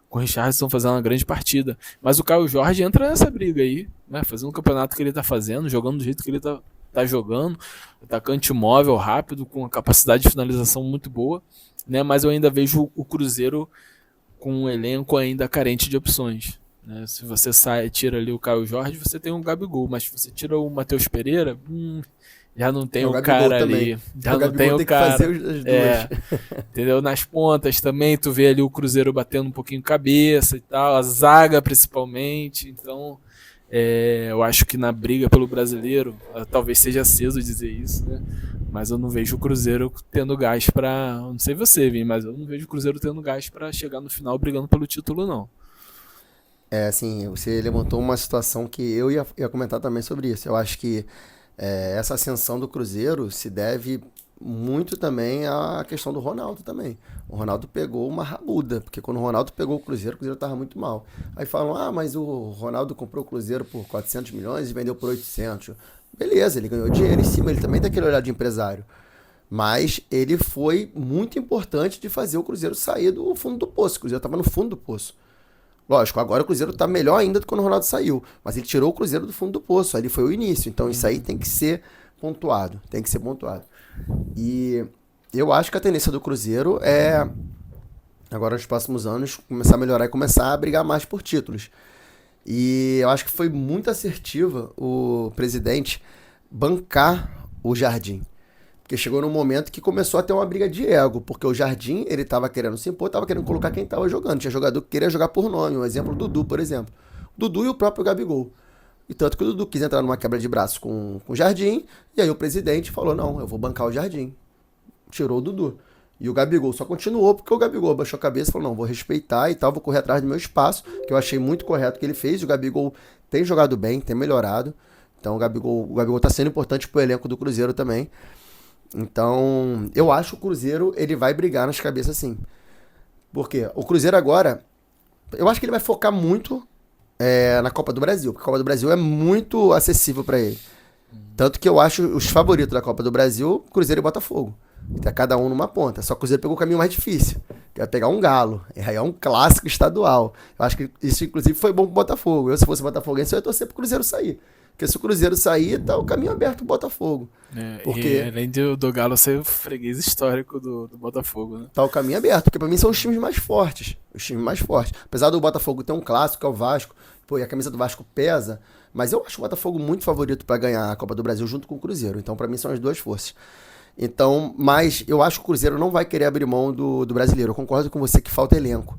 com o Richarlison fazendo uma grande partida. Mas o Caio Jorge entra nessa briga aí, né? Fazendo o campeonato que ele tá fazendo, jogando do jeito que ele tá jogando, atacante móvel, rápido, com uma capacidade de finalização muito boa, né? Mas eu ainda vejo o Cruzeiro com um elenco ainda carente de opções, né? Se você tira ali o Caio Jorge, você tem um Gabigol, mas se você tira o Matheus Pereira, já não tem o cara ali. Já não tem o cara. Fazer as duas. Entendeu? Nas pontas também, tu vê ali o Cruzeiro batendo um pouquinho cabeça e tal, a zaga principalmente. Então, eu acho que na briga pelo brasileiro, talvez seja cedo dizer isso, né? Mas eu não vejo o Cruzeiro tendo gás pra. Não sei você, Vim, mas eu não vejo o Cruzeiro tendo gás pra chegar no final brigando pelo título, não. Assim, você levantou uma situação que eu ia comentar também sobre isso. Eu acho que essa ascensão do Cruzeiro se deve muito também à questão do Ronaldo também. O Ronaldo pegou uma rabuda, porque quando o Ronaldo pegou o Cruzeiro estava muito mal. Aí falam, mas o Ronaldo comprou o Cruzeiro por 400 milhões e vendeu por 800. Beleza, ele ganhou dinheiro em cima, ele também tem aquele olhar de empresário. Mas ele foi muito importante de fazer o Cruzeiro sair do fundo do poço. O Cruzeiro estava no fundo do poço. Lógico, agora o Cruzeiro está melhor ainda do que quando o Ronaldo saiu. Mas ele tirou o Cruzeiro do fundo do poço. Ali foi o início. Então isso aí tem que ser pontuado. E eu acho que a tendência do Cruzeiro é, agora nos próximos anos, começar a melhorar e começar a brigar mais por títulos. E eu acho que foi muito assertiva o presidente bancar o Jardim. Porque chegou num momento que começou a ter uma briga de ego, porque o Jardim, ele tava querendo se impor, tava querendo colocar quem tava jogando. Tinha jogador que queria jogar por nome, um exemplo, o Dudu, por exemplo. Dudu e o próprio Gabigol. E tanto que o Dudu quis entrar numa quebra de braço com o Jardim, e aí o presidente falou, não, eu vou bancar o Jardim. Tirou o Dudu. E o Gabigol só continuou, porque o Gabigol abaixou a cabeça e falou, não, vou respeitar e tal, vou correr atrás do meu espaço, que eu achei muito correto o que ele fez. O Gabigol tem jogado bem, tem melhorado. Então o Gabigol tá sendo importante pro elenco do Cruzeiro também. Então, eu acho que o Cruzeiro ele vai brigar nas cabeças sim. Porque o Cruzeiro agora, eu acho que ele vai focar muito na Copa do Brasil. Porque a Copa do Brasil é muito acessível para ele. Tanto que eu acho os favoritos da Copa do Brasil, Cruzeiro e Botafogo. Tá cada um numa ponta. Só que o Cruzeiro pegou o caminho mais difícil, que é pegar um Galo. É um clássico estadual. Eu acho que isso, inclusive, foi bom pro Botafogo. Eu, se fosse botafoguense, eu ia torcer pro Cruzeiro sair. Porque se o Cruzeiro sair, tá o caminho aberto pro Botafogo. Porque e além do Galo ser o freguês histórico do Botafogo, né? Tá o caminho aberto, porque pra mim são os times mais fortes. Apesar do Botafogo ter um clássico, que é o Vasco, e a camisa do Vasco pesa, mas eu acho o Botafogo muito favorito pra ganhar a Copa do Brasil junto com o Cruzeiro. Então, pra mim, são as duas forças. Então, mas eu acho que o Cruzeiro não vai querer abrir mão do brasileiro. Eu concordo com você que falta elenco.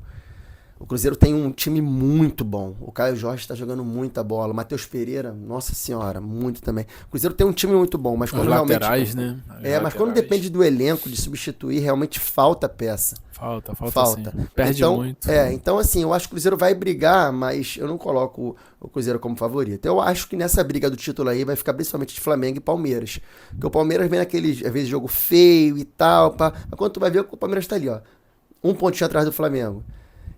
O Cruzeiro tem um time muito bom. O Caio Jorge está jogando muita bola. O Matheus Pereira, nossa senhora, muito também. O Cruzeiro tem um time muito bom, mas quando Os laterais, né? Mas quando depende do elenco, de substituir, realmente falta peça. Falta. Sim. Perde então, muito. Então assim, eu acho que o Cruzeiro vai brigar, mas eu não coloco o Cruzeiro como favorito. Eu acho que nessa briga do título aí vai ficar principalmente de Flamengo e Palmeiras. Porque o Palmeiras vem naquele, às vezes, jogo feio e tal, pá. Mas quando tu vai ver, o Palmeiras tá ali, ó. Um pontinho atrás do Flamengo.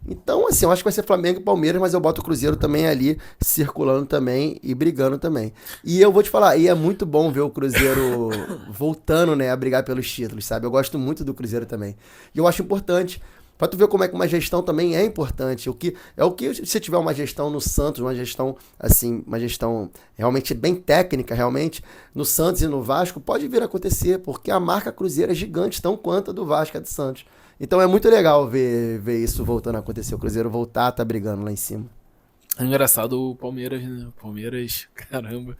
Então, assim, eu acho que vai ser Flamengo e Palmeiras, mas eu boto o Cruzeiro também ali, circulando também e brigando também. E eu vou te falar, e é muito bom ver o Cruzeiro voltando, né, a brigar pelos títulos, sabe? Eu gosto muito do Cruzeiro também. E eu acho importante, pra tu ver como é que uma gestão também é importante. Se tiver uma gestão no Santos, uma gestão, assim, uma gestão realmente bem técnica, realmente, no Santos e no Vasco, pode vir a acontecer, porque a marca Cruzeiro é gigante, tão quanto a do Vasco, a do Santos. Então é muito legal ver isso voltando a acontecer. O Cruzeiro voltar, tá brigando lá em cima. É engraçado o Palmeiras, né? O Palmeiras, caramba,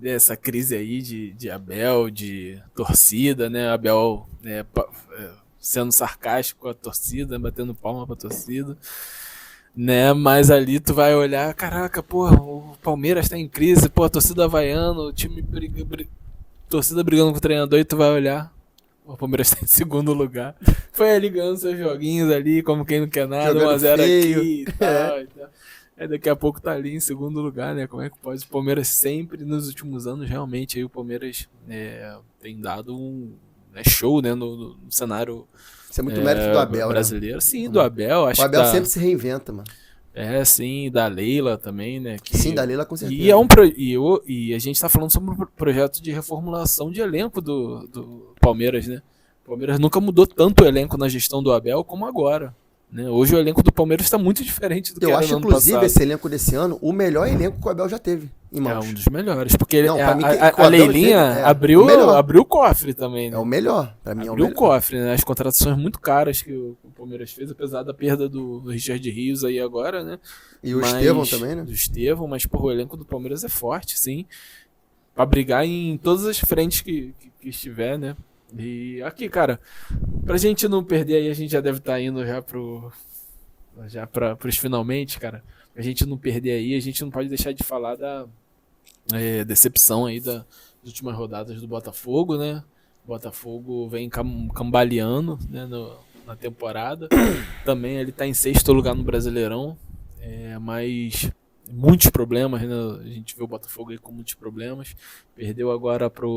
essa crise aí de Abel, de torcida, né? Abel sendo sarcástico com a torcida, batendo palma pra torcida, né? Mas ali tu vai olhar, caraca, porra, o Palmeiras tá em crise, pô, a torcida havaiana, o time torcida brigando com o treinador, e tu vai olhar, o Palmeiras tá em segundo lugar. Foi ali ganhando seus joguinhos ali, como quem não quer nada, 1-0 aqui e tal, e tal. Aí daqui a pouco tá ali em segundo lugar, né? Como é que pode? O Palmeiras sempre, nos últimos anos, realmente, aí o Palmeiras tem dado um show, né? No cenário Isso é muito mérito do Abel, brasileiro. Né? Sim, do Abel. Acho o Abel que sempre se reinventa, mano. Sim, da Leila também, né? Sim, da Leila com certeza. E a gente tá falando sobre um projeto de reformulação de elenco do Palmeiras, né? O Palmeiras nunca mudou tanto o elenco na gestão do Abel como agora, né? Hoje o elenco do Palmeiras está muito diferente do que era no ano passado. Eu acho, inclusive, esse elenco desse ano, o melhor elenco que o Abel já teve em mãos. É um dos melhores, porque a Leilinha abriu o cofre também, né? É o melhor, pra mim é o melhor. melhor. Abriu o cofre, né? As contratações muito caras que o Palmeiras fez, apesar da perda do Richard Rios aí agora, né? E o Estevão também, né? Do Estevão, mas porra, o elenco do Palmeiras é forte, sim. Pra brigar em todas as frentes que estiver, né? E aqui, cara, pra gente não perder aí, a gente já deve estar indo já pros finalmente, cara. A gente não perder aí, a gente não pode deixar de falar da decepção aí das últimas rodadas do Botafogo, né? O Botafogo vem cambaleando, né, na temporada. Também ele tá em 6º lugar no Brasileirão, mas muitos problemas, né? A gente vê o Botafogo aí com muitos problemas. Perdeu agora pra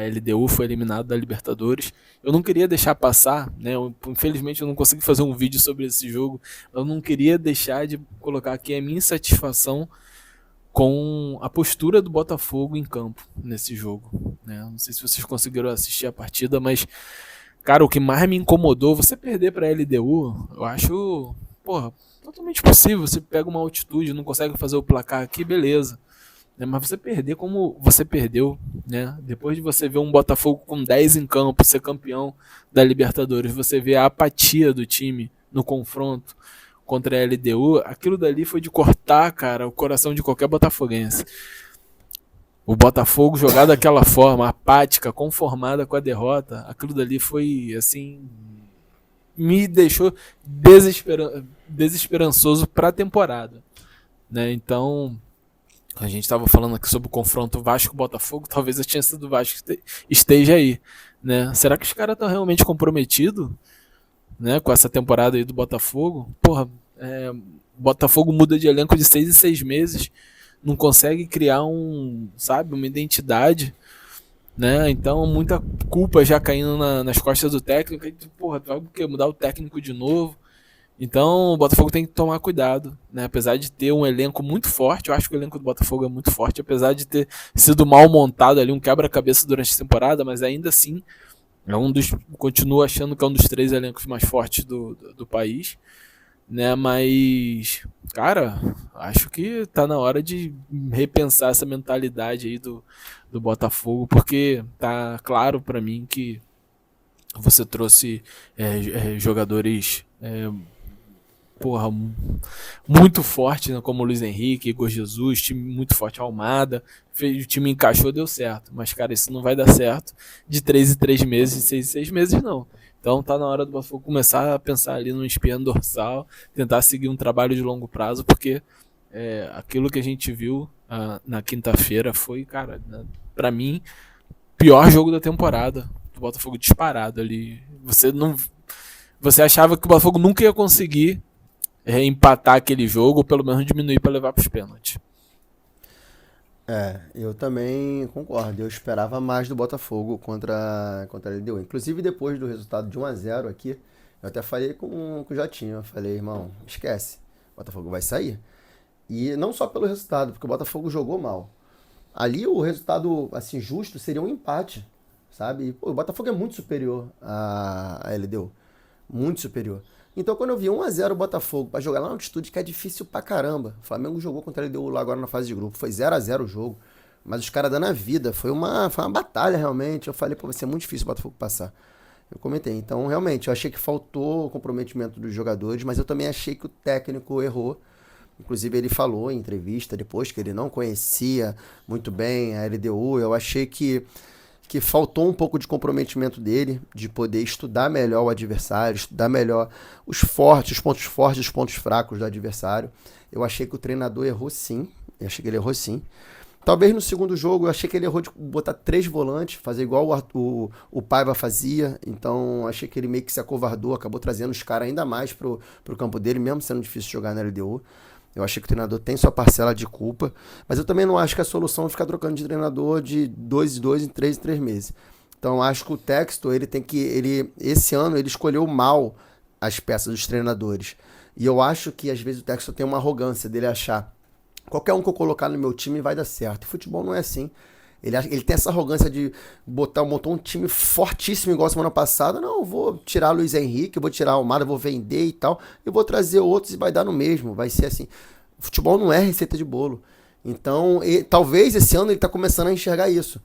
LDU, foi eliminado da Libertadores. Eu não queria deixar passar, né? Infelizmente eu não consegui fazer um vídeo sobre esse jogo. Eu não queria deixar de colocar aqui a minha insatisfação com a postura do Botafogo em campo nesse jogo, né? Não sei se vocês conseguiram assistir a partida, mas, cara, o que mais me incomodou, você perder pra LDU, eu acho, porra, totalmente possível. Você pega uma altitude, não consegue fazer o placar aqui, beleza. Mas você perder como você perdeu, né? Depois de você ver um Botafogo com 10 em campo, ser campeão da Libertadores, você vê a apatia do time no confronto contra a LDU, aquilo dali foi de cortar, cara, o coração de qualquer botafoguense. O Botafogo jogar daquela forma, apática, conformada com a derrota, aquilo dali foi, assim, me deixou desesperançoso pra temporada, né? Então, a gente estava falando aqui sobre o confronto Vasco-Botafogo, talvez a chance do Vasco esteja aí, né? Será que os caras estão realmente comprometidos, né, com essa temporada aí do Botafogo? Porra, Botafogo muda de elenco de 6 em 6 meses, não consegue criar uma identidade, né? Então muita culpa já caindo nas costas do técnico, e, porra, vai mudar o técnico de novo. Então o Botafogo tem que tomar cuidado, né? Apesar de ter um elenco muito forte, eu acho que o elenco do Botafogo é muito forte, apesar de ter sido mal montado ali, um quebra-cabeça durante a temporada, mas ainda assim continuo achando que é um dos 3 elencos mais fortes do país, né? Mas, cara, acho que tá na hora de repensar essa mentalidade aí do Botafogo, porque tá claro pra mim que você trouxe jogadores porra, muito forte, né, como o Luiz Henrique, Igor Jesus, time muito forte, Almada, o time encaixou, deu certo, mas cara, isso não vai dar certo de 3 em 3 meses, de 6 em 6 meses não. Então tá na hora do Botafogo começar a pensar ali no espinho dorsal, tentar seguir um trabalho de longo prazo, porque aquilo que a gente viu na quinta-feira foi, cara, pra mim, pior jogo da temporada, do Botafogo disparado ali. Você achava que o Botafogo nunca ia conseguir empatar aquele jogo, ou pelo menos diminuir para levar para os pênaltis. Eu também concordo. Eu esperava mais do Botafogo contra a LDU. Inclusive, depois do resultado de 1-0 aqui, eu até falei com o Jotinho. Eu falei, irmão, esquece. O Botafogo vai sair. E não só pelo resultado, porque o Botafogo jogou mal. Ali o resultado assim, justo seria um empate, sabe? E, o Botafogo é muito superior à LDU. Muito superior. Então, quando eu vi 1-0 o Botafogo pra jogar lá na altitude, que é difícil pra caramba. O Flamengo jogou contra a LDU lá agora na fase de grupo. Foi 0-0 o jogo. Mas os caras dando a vida. Foi uma batalha, realmente. Eu falei, pô, vai ser muito difícil o Botafogo passar. Eu comentei. Então, realmente, eu achei que faltou o comprometimento dos jogadores, mas eu também achei que o técnico errou. Inclusive, ele falou em entrevista depois que ele não conhecia muito bem a LDU. Eu achei que faltou um pouco de comprometimento dele, de poder estudar melhor o adversário, estudar melhor os pontos fortes e os pontos fracos do adversário. Eu achei que o treinador errou sim. Talvez no segundo jogo eu achei que ele errou de botar 3 volantes, fazer igual o Paiva fazia. Então achei que ele meio que se acovardou, acabou trazendo os caras ainda mais pro campo dele, mesmo sendo difícil jogar na LDU. Eu achei que o treinador tem sua parcela de culpa, mas eu também não acho que a solução é ficar trocando de treinador de 2 em 2 em 3 em 3 meses. Então eu acho que o Textor, esse ano ele escolheu mal as peças dos treinadores. E eu acho que às vezes o Textor tem uma arrogância dele achar qualquer um que eu colocar no meu time vai dar certo. O futebol não é assim. Ele tem essa arrogância de montou um time fortíssimo igual a semana passada. Não, eu vou tirar Luiz Henrique, eu vou tirar Almada, vou vender e tal. Eu vou trazer outros e vai dar no mesmo. Vai ser assim. O futebol não é receita de bolo. Então, talvez esse ano ele está começando a enxergar isso.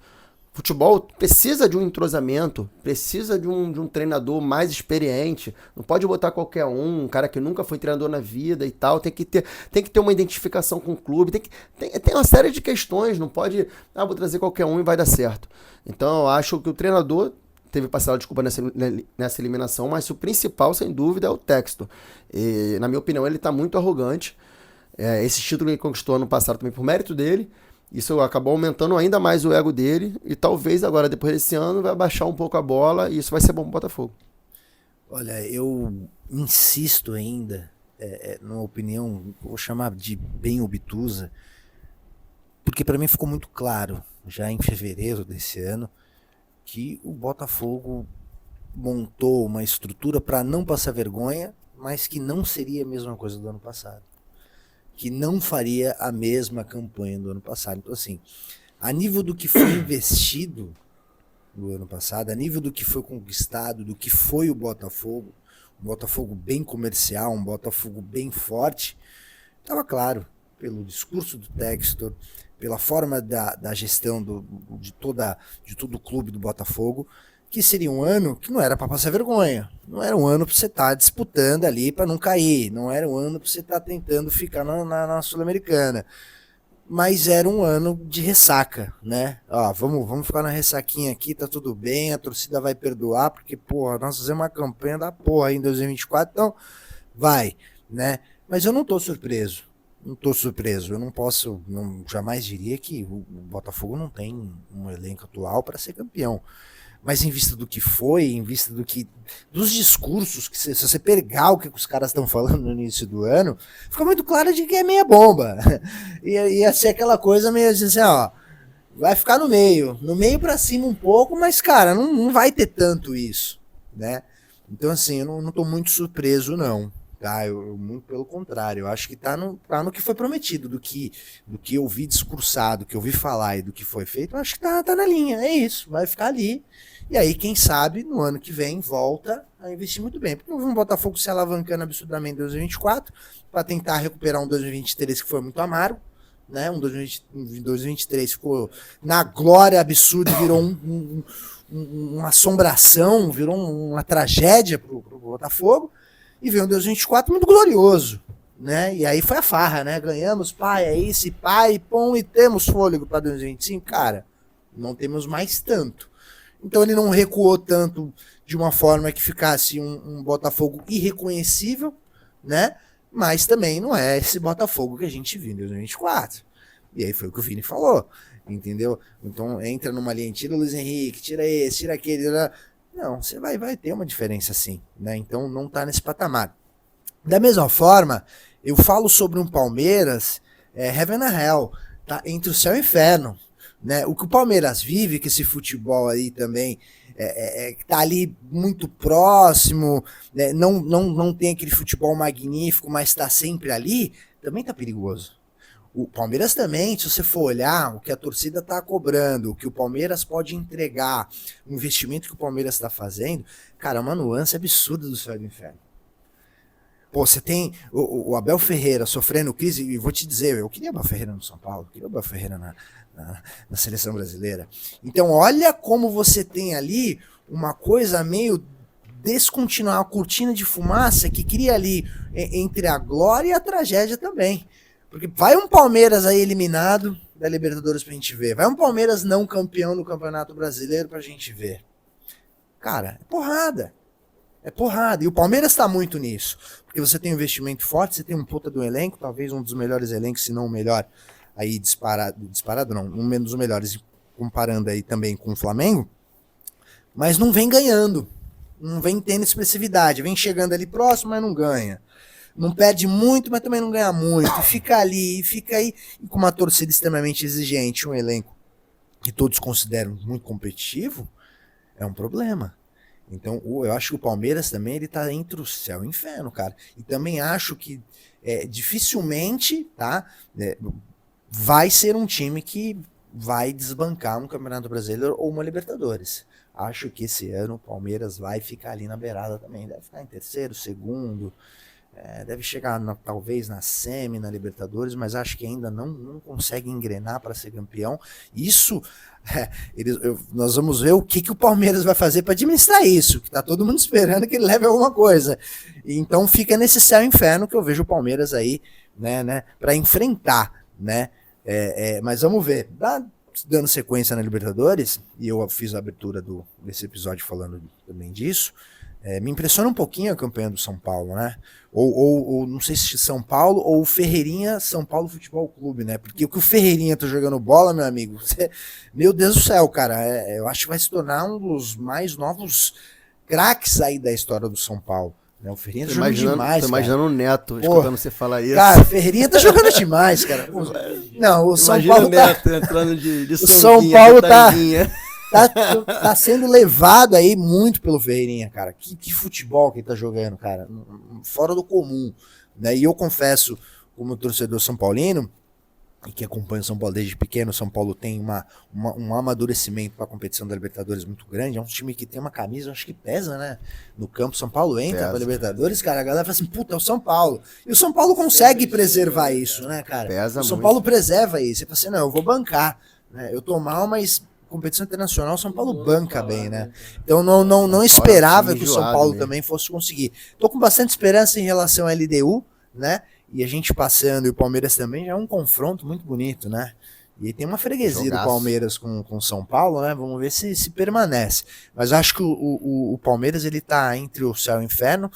O futebol precisa de um entrosamento, precisa de um treinador mais experiente. Não pode botar qualquer um cara que nunca foi treinador na vida e tal. Tem que ter uma identificação com o clube. Tem uma série de questões. Não pode, vou trazer qualquer um e vai dar certo. Então, eu acho que o treinador teve parcela de culpa nessa eliminação, mas o principal, sem dúvida, é o Textor. E, na minha opinião, ele está muito arrogante. Esse título ele conquistou ano passado também por mérito dele. Isso acabou aumentando ainda mais o ego dele e talvez agora, depois desse ano, vai baixar um pouco a bola e isso vai ser bom pro Botafogo. Olha, eu insisto ainda, numa opinião, vou chamar de bem obtusa, porque para mim ficou muito claro, já em fevereiro desse ano, que o Botafogo montou uma estrutura para não passar vergonha, mas que não seria a mesma coisa do ano passado. Que não faria a mesma campanha do ano passado. Então, assim, a nível do que foi investido no ano passado, a nível do que foi conquistado, do que foi o Botafogo, um Botafogo bem comercial, um Botafogo bem forte, estava claro, pelo discurso do Textor, pela forma da gestão de todo o clube do Botafogo, que seria um ano que não era para passar vergonha, não era um ano para você estar disputando ali para não cair, não era um ano para você estar tentando ficar na Sul-Americana, mas era um ano de ressaca, né? Vamos ficar na ressaquinha aqui, tá tudo bem, a torcida vai perdoar, porque, porra, nós fazemos uma campanha da porra aí em 2024, então vai, né? Mas eu não tô surpreso, eu jamais diria que o Botafogo não tem um elenco atual para ser campeão. Mas em vista do que foi, em vista dos discursos, que se você pegar o que os caras estão falando no início do ano, fica muito claro de que é meia bomba. Ia ser aquela coisa meio assim, vai ficar no meio pra cima um pouco, mas, cara, não vai ter tanto isso, né? Então, assim, eu não tô muito surpreso, não. Tá? Eu muito pelo contrário, eu acho que tá no que foi prometido, do que eu vi discursado, do que eu vi falar e do que foi feito, eu acho que tá na linha, é isso, vai ficar ali. E aí, quem sabe, no ano que vem, volta a investir muito bem. Porque eu vi um Botafogo se alavancando absurdamente em 2024, para tentar recuperar um 2023 que foi muito amargo, né? Um 2023 ficou na glória absurda, virou uma assombração, virou uma tragédia pro Botafogo. e veio um 2024 muito glorioso, né? E aí foi a farra, né? Ganhamos, pai, é isso, pai, pão, e temos fôlego para 2025, cara, não temos mais tanto. Então ele não recuou tanto de uma forma que ficasse um Botafogo irreconhecível, né? Mas também não é esse Botafogo que a gente viu em 2024. E aí foi o que o Vini falou, entendeu? Então entra numa linha, tira o Luiz Henrique, tira esse, tira aquele. Não, você vai ter uma diferença sim, né? Então não tá nesse patamar. Da mesma forma, eu falo sobre um Palmeiras, Heaven and Hell, tá entre o céu e o inferno. Né? O que o Palmeiras vive, que esse futebol aí também que tá ali muito próximo, né? Não tem aquele futebol magnífico, mas tá sempre ali, também tá perigoso. O Palmeiras também, se você for olhar o que a torcida tá cobrando, o que o Palmeiras pode entregar, o investimento que o Palmeiras tá fazendo, cara, é uma nuance absurda do céu e do inferno. Pô, você tem o Abel Ferreira sofrendo crise, e vou te dizer, eu queria o Abel Ferreira no São Paulo, eu queria o Abel Ferreira na seleção brasileira. Então olha como você tem ali uma coisa meio descontinuar, uma cortina de fumaça que cria ali entre a glória e a tragédia também. Porque vai um Palmeiras aí eliminado da Libertadores pra gente ver, vai um Palmeiras não campeão do Campeonato Brasileiro pra gente ver. Cara, é porrada. É porrada. E o Palmeiras tá muito nisso. Porque você tem um investimento forte, você tem um puta do elenco, talvez um dos melhores elencos, se não o melhor, aí disparado não, um dos melhores, comparando aí também com o Flamengo, mas não vem ganhando, não vem tendo expressividade, vem chegando ali próximo, mas não ganha. Não perde muito, mas também não ganha muito. Fica ali, fica aí, e com uma torcida extremamente exigente, um elenco que todos consideram muito competitivo, é um problema. Então, eu acho que o Palmeiras também ele tá entre o céu e o inferno, cara. E também acho que dificilmente, tá? Vai ser um time que vai desbancar um Campeonato Brasileiro ou uma Libertadores. Acho que esse ano o Palmeiras vai ficar ali na beirada também. Deve ficar em terceiro, segundo. Deve chegar talvez na semi, na Libertadores, mas acho que ainda não consegue engrenar para ser campeão. Isso, nós vamos ver o que o Palmeiras vai fazer para administrar isso, que tá todo mundo esperando que ele leve alguma coisa. Então fica nesse céu e inferno que eu vejo o Palmeiras aí, né para enfrentar, né? Mas vamos ver. Dando sequência na Libertadores, e eu fiz a abertura desse episódio falando também disso, me impressiona um pouquinho a campanha do São Paulo, né? Ou não sei se São Paulo ou o Ferreirinha São Paulo Futebol Clube, né? Porque o que o Ferreirinha tá jogando bola, meu amigo, meu Deus do céu, cara, eu acho que vai se tornar um dos mais novos craques aí da história do São Paulo. Né? O Ferreirinha tá jogando demais, tô imaginando o Neto escutando você falar isso. Cara, o Ferreirinha tá jogando demais, cara. Não, o São Paulo o Neto entrando de o São Paulo tá sendo levado aí muito pelo Ferreirinha, cara. Que futebol que ele tá jogando, cara. Fora do comum. Né? E eu confesso, como torcedor são paulino, e que acompanha o São Paulo desde pequeno, o São Paulo tem um amadurecimento para a competição da Libertadores muito grande. É um time que tem uma camisa, acho que pesa, né? No campo, São Paulo entra para Libertadores, cara, a galera fala assim, puta, é o São Paulo. E o São Paulo consegue preservar isso, né, cara? Pesa o São muito. Paulo preserva isso. Você fala assim, não, eu vou bancar. Né? Eu tô mal, mas competição internacional, o São Paulo banca bem, né? Então não esperava que o São Paulo mesmo também fosse conseguir. Tô com bastante esperança em relação à LDU, né? E a gente passando, e o Palmeiras também, já é um confronto muito bonito, né? E tem uma freguesia do Palmeiras com o São Paulo, né? Vamos ver se permanece. Mas acho que o Palmeiras, ele tá entre o céu e o inferno,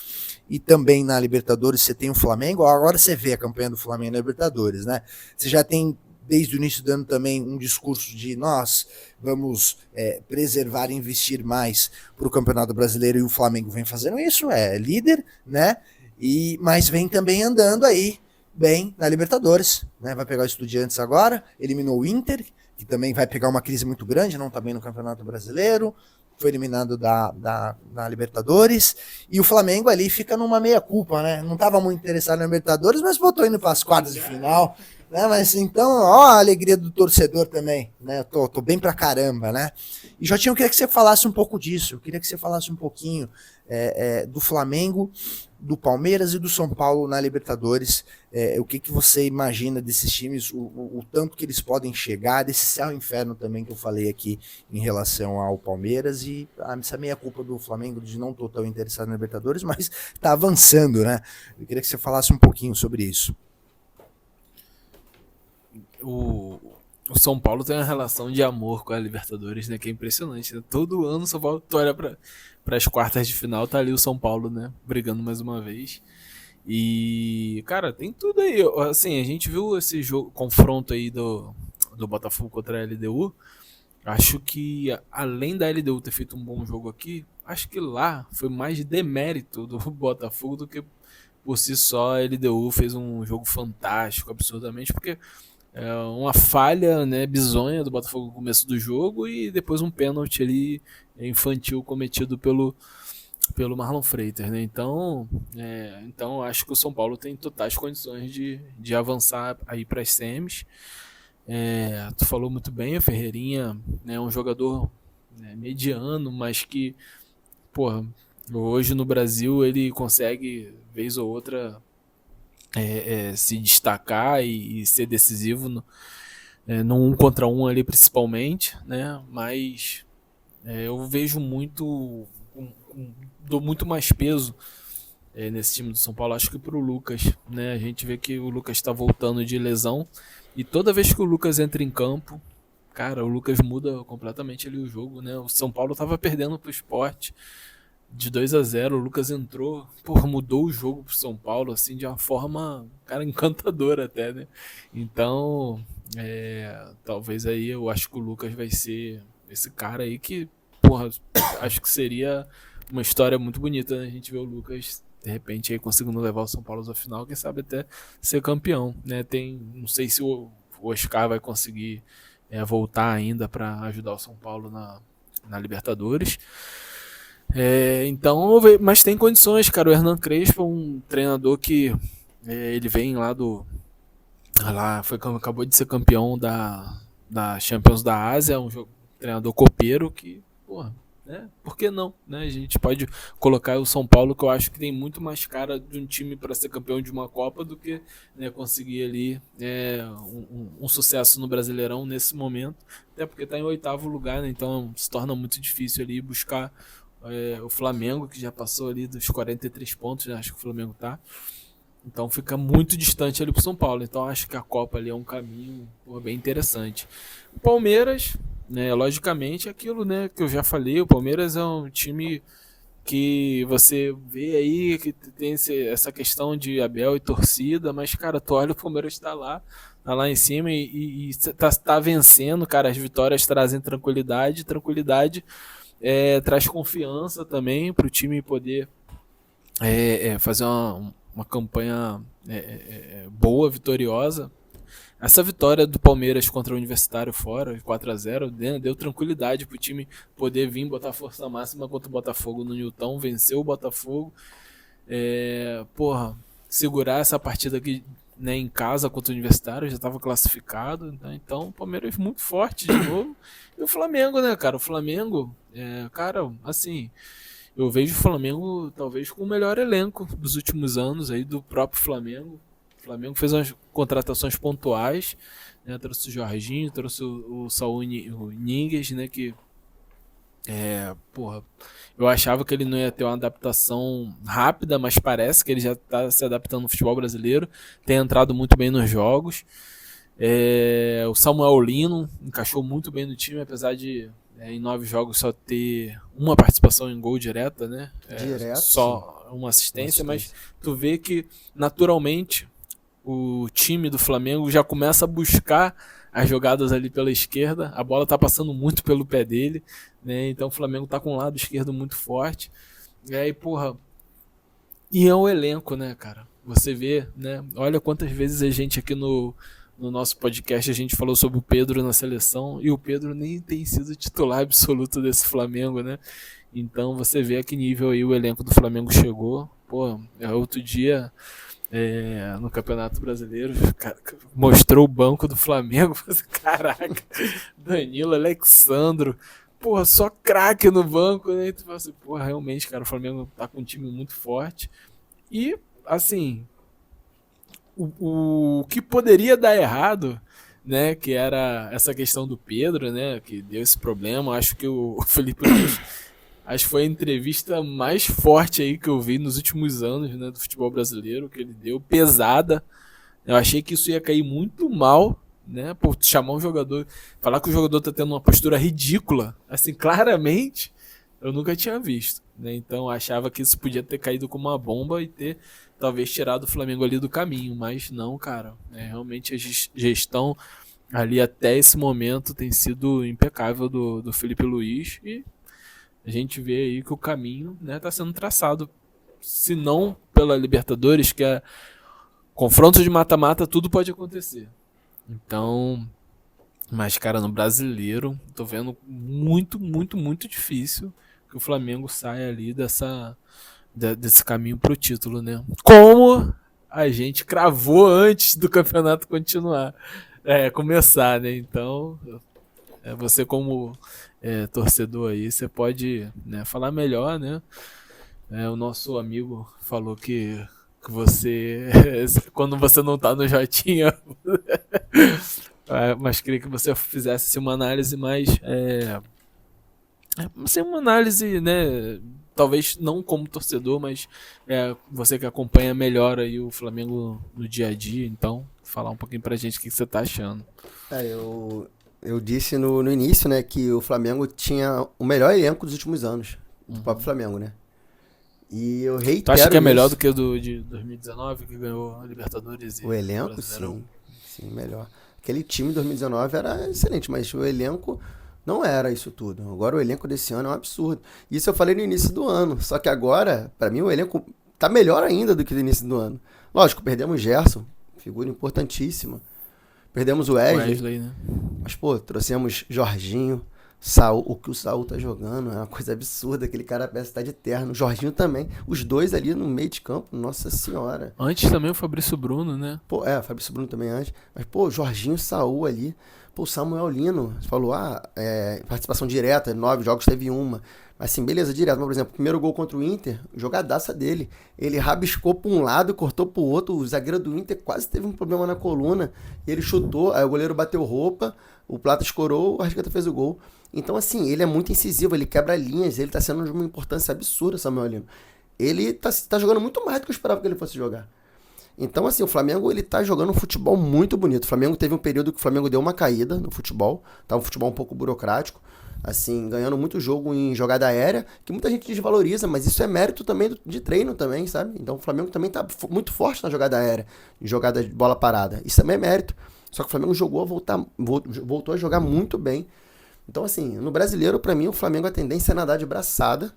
e também na Libertadores você tem o Flamengo. Agora você vê a campanha do Flamengo na Libertadores, né? Você já tem, desde o início do ano também, um discurso de nós vamos preservar e investir mais para o Campeonato Brasileiro, e o Flamengo vem fazendo isso, é líder, né? Mas vem também andando aí bem na Libertadores, né? Vai pegar o Estudiantes agora, eliminou o Inter, que também vai pegar uma crise muito grande, não tá bem no Campeonato Brasileiro, foi eliminado da Libertadores, e o Flamengo ali fica numa meia culpa, né? Não estava muito interessado na Libertadores, mas voltou indo para as quartas de final, Né? Mas então, ó a alegria do torcedor também, né? Eu tô bem pra caramba, né? E Jotinho, eu queria que você falasse um pouco disso, eu queria que você falasse um pouquinho do Flamengo, do Palmeiras e do São Paulo na Libertadores. O que você imagina desses times, o tanto que eles podem chegar, desse céu e inferno também que eu falei aqui em relação ao Palmeiras e essa meia culpa do Flamengo de não estar tão interessado na Libertadores, mas tá avançando, né? Eu queria que você falasse um pouquinho sobre isso. O São Paulo tem uma relação de amor com a Libertadores, né? Que é impressionante, né? Todo ano o São Paulo, tu olha para as quartas de final, tá ali o São Paulo, né? Brigando mais uma vez. E, cara, tem tudo aí. Assim, a gente viu esse jogo, confronto aí do Botafogo contra a LDU. Acho que, além da LDU ter feito um bom jogo aqui, acho que lá foi mais demérito do Botafogo do que por si só a LDU fez um jogo fantástico, absurdamente, porque é uma falha, né, bizonha do Botafogo no começo do jogo e depois um pênalti ali infantil cometido pelo Marlon Freitas, né? Então acho que o São Paulo tem totais condições de avançar aí para as semis. Tu falou muito bem, o Ferreirinha é um jogador mediano, mas que, porra, hoje no Brasil ele consegue, vez ou outra, se destacar e ser decisivo no 1 contra 1 ali principalmente, né? Mas eu vejo dou muito mais peso nesse time do São Paulo, acho que pro Lucas, né? A gente vê que o Lucas está voltando de lesão e toda vez que o Lucas entra em campo, cara, o Lucas muda completamente ali o jogo, né? O São Paulo tava perdendo pro Sport de 2-0, o Lucas entrou, mudou o jogo pro São Paulo, assim, de uma forma, cara, encantadora até, né? Então, talvez aí eu acho que o Lucas vai ser esse cara aí que, acho que seria uma história muito bonita, né? A gente vê o Lucas, de repente, aí conseguindo levar o São Paulo à final, quem sabe até ser campeão, né? Não sei se o Oscar vai conseguir voltar ainda para ajudar o São Paulo na Libertadores. Então, mas tem condições, cara. O Hernan Crespo é um treinador que ele vem acabou de ser campeão da Champions da Ásia, é um treinador copeiro que, né? Por que não? Né? A gente pode colocar o São Paulo, que eu acho que tem muito mais cara de um time para ser campeão de uma Copa do que, né, conseguir ali um sucesso no Brasileirão nesse momento, até porque está em 8º lugar, né? Então se torna muito difícil ali buscar o Flamengo, que já passou ali dos 43 pontos, né? Acho que o Flamengo tá. Então fica muito distante ali pro São Paulo. Então acho que a Copa ali é um caminho bem interessante. O Palmeiras, né, logicamente, é aquilo, né, que eu já falei. O Palmeiras é um time que você vê aí que tem essa questão de Abel e torcida, mas, cara, tu olha, o Palmeiras tá lá em cima e tá vencendo, cara. As vitórias trazem tranquilidade traz confiança também para o time poder fazer uma campanha boa, vitoriosa. Essa vitória do Palmeiras contra o Universitário fora, 4-0, deu tranquilidade para o time poder vir botar força máxima contra o Botafogo no Newton, vencer o Botafogo, segurar essa partida aqui, né, em casa contra o Universitário, já estava classificado, né? Então o Palmeiras muito forte de novo. E o Flamengo, né, cara? O Flamengo, cara, assim, eu vejo o Flamengo talvez com o melhor elenco dos últimos anos aí do próprio Flamengo. O Flamengo fez umas contratações pontuais, né? Trouxe o Jorginho, trouxe o Saúl Ñíguez, né? Que eu achava que ele não ia ter uma adaptação rápida, mas parece que ele já está se adaptando no futebol brasileiro, tem entrado muito bem nos jogos. O Samuel Lino encaixou muito bem no time, apesar de em 9 jogos só ter uma participação em gol direta, né? Só uma assistência, mas tu vê que naturalmente o time do Flamengo já começa a buscar as jogadas ali pela esquerda, a bola tá passando muito pelo pé dele, né? Então o Flamengo tá com um lado esquerdo muito forte. E aí, e é o elenco, né, cara? Você vê, né? Olha quantas vezes a gente aqui no nosso podcast a gente falou sobre o Pedro na seleção e o Pedro nem tem sido titular absoluto desse Flamengo, né? Então você vê a que nível aí o elenco do Flamengo chegou. Outro dia no Campeonato Brasileiro, mostrou o banco do Flamengo. Caraca, Danilo, Alexandro, porra, só craque no banco, né? E tu fala assim, porra, realmente, cara, o Flamengo tá com um time muito forte. E, assim, o que poderia dar errado, né, que era essa questão do Pedro, né, que deu esse problema. Acho que o Felipe Luiz, acho que foi a entrevista mais forte aí que eu vi nos últimos anos, né, do futebol brasileiro, que ele deu, pesada. Eu achei que isso ia cair muito mal, né, por chamar um jogador, falar que o jogador tá tendo uma postura ridícula, assim, claramente, eu nunca tinha visto, né, então eu achava que isso podia ter caído como uma bomba e ter talvez tirado o Flamengo ali do caminho, mas não, cara, realmente a gestão ali até esse momento tem sido impecável do Felipe Luiz, e a gente vê aí que o caminho, né, tá sendo traçado, se não pela Libertadores, que é confronto de mata-mata, tudo pode acontecer. Então, mas, cara, no Brasileiro, tô vendo muito, muito, muito difícil que o Flamengo saia ali desse caminho pro título, né? Como a gente cravou antes do campeonato começar, né? Então, você como torcedor aí, você pode, né, falar melhor, né? O nosso amigo falou que você, quando você não tá no Jotinha, mas queria que você fizesse uma análise mais, assim, uma análise, né, talvez não como torcedor, mas você que acompanha melhor aí o Flamengo no dia a dia, então falar um pouquinho pra gente o que você tá achando. Eu disse no início, né, que o Flamengo tinha o melhor elenco dos últimos anos, do próprio Flamengo, né? E eu reitero. Tu acha que é melhor do que o de 2019, que ganhou a Libertadores? O elenco, sim, melhor. Aquele time de 2019 era excelente, mas o elenco não era isso tudo. Agora o elenco desse ano é um absurdo. Isso eu falei no início do ano, só que agora, pra mim, o elenco tá melhor ainda do que no início do ano. Lógico, perdemos o Gerson, figura importantíssima. Perdemos o Wesley, né? Mas, pô, trouxemos Jorginho, o que o Saul tá jogando é uma coisa absurda. Aquele cara parece estar de terno. Jorginho também. Os dois ali no meio de campo, nossa senhora. Antes também o Fabrício Bruno, né? Pô, o Fabrício Bruno também antes. Mas, pô, Jorginho, Saul ali. Pô, Samuel Lino, você falou, participação direta, 9 jogos teve uma. Mas assim, beleza, direto. Mas, por exemplo, o primeiro gol contra o Inter, jogadaça dele. Ele rabiscou pra um lado, cortou pro outro. O zagueiro do Inter quase teve um problema na coluna. Ele chutou, aí o goleiro bateu roupa, o Plata escorou, o Arrascaeta fez o gol. Então, assim, ele é muito incisivo, ele quebra linhas, ele tá sendo de uma importância absurda, Samuel Lino. Ele tá jogando muito mais do que eu esperava que ele fosse jogar. Então, assim, o Flamengo, ele tá jogando um futebol muito bonito. O Flamengo teve um período que o Flamengo deu uma caída no futebol, tá um futebol um pouco burocrático, assim, ganhando muito jogo em jogada aérea, que muita gente desvaloriza, mas isso é mérito também de treino também, sabe? Então, o Flamengo também tá muito forte na jogada aérea, em jogada de bola parada. Isso também é mérito. Só que o Flamengo voltou a jogar muito bem. Então, assim, no Brasileiro, pra mim, o Flamengo, a tendência é nadar de braçada.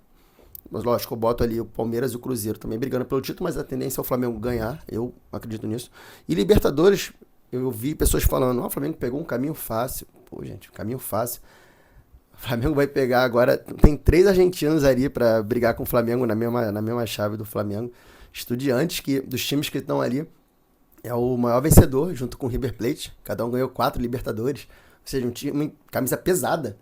Mas, lógico, eu boto ali o Palmeiras e o Cruzeiro também brigando pelo título, mas a tendência é o Flamengo ganhar, eu acredito nisso. E Libertadores, eu vi pessoas falando, o Flamengo pegou um caminho fácil. Pô, gente, caminho fácil. O Flamengo vai pegar agora, tem 3 argentinos ali pra brigar com o Flamengo na mesma chave do Flamengo. Estudiantes, que dos times que estão ali, é o maior vencedor, junto com o River Plate. Cada um ganhou 4 Libertadores. Ou seja, um time, camisa pesada.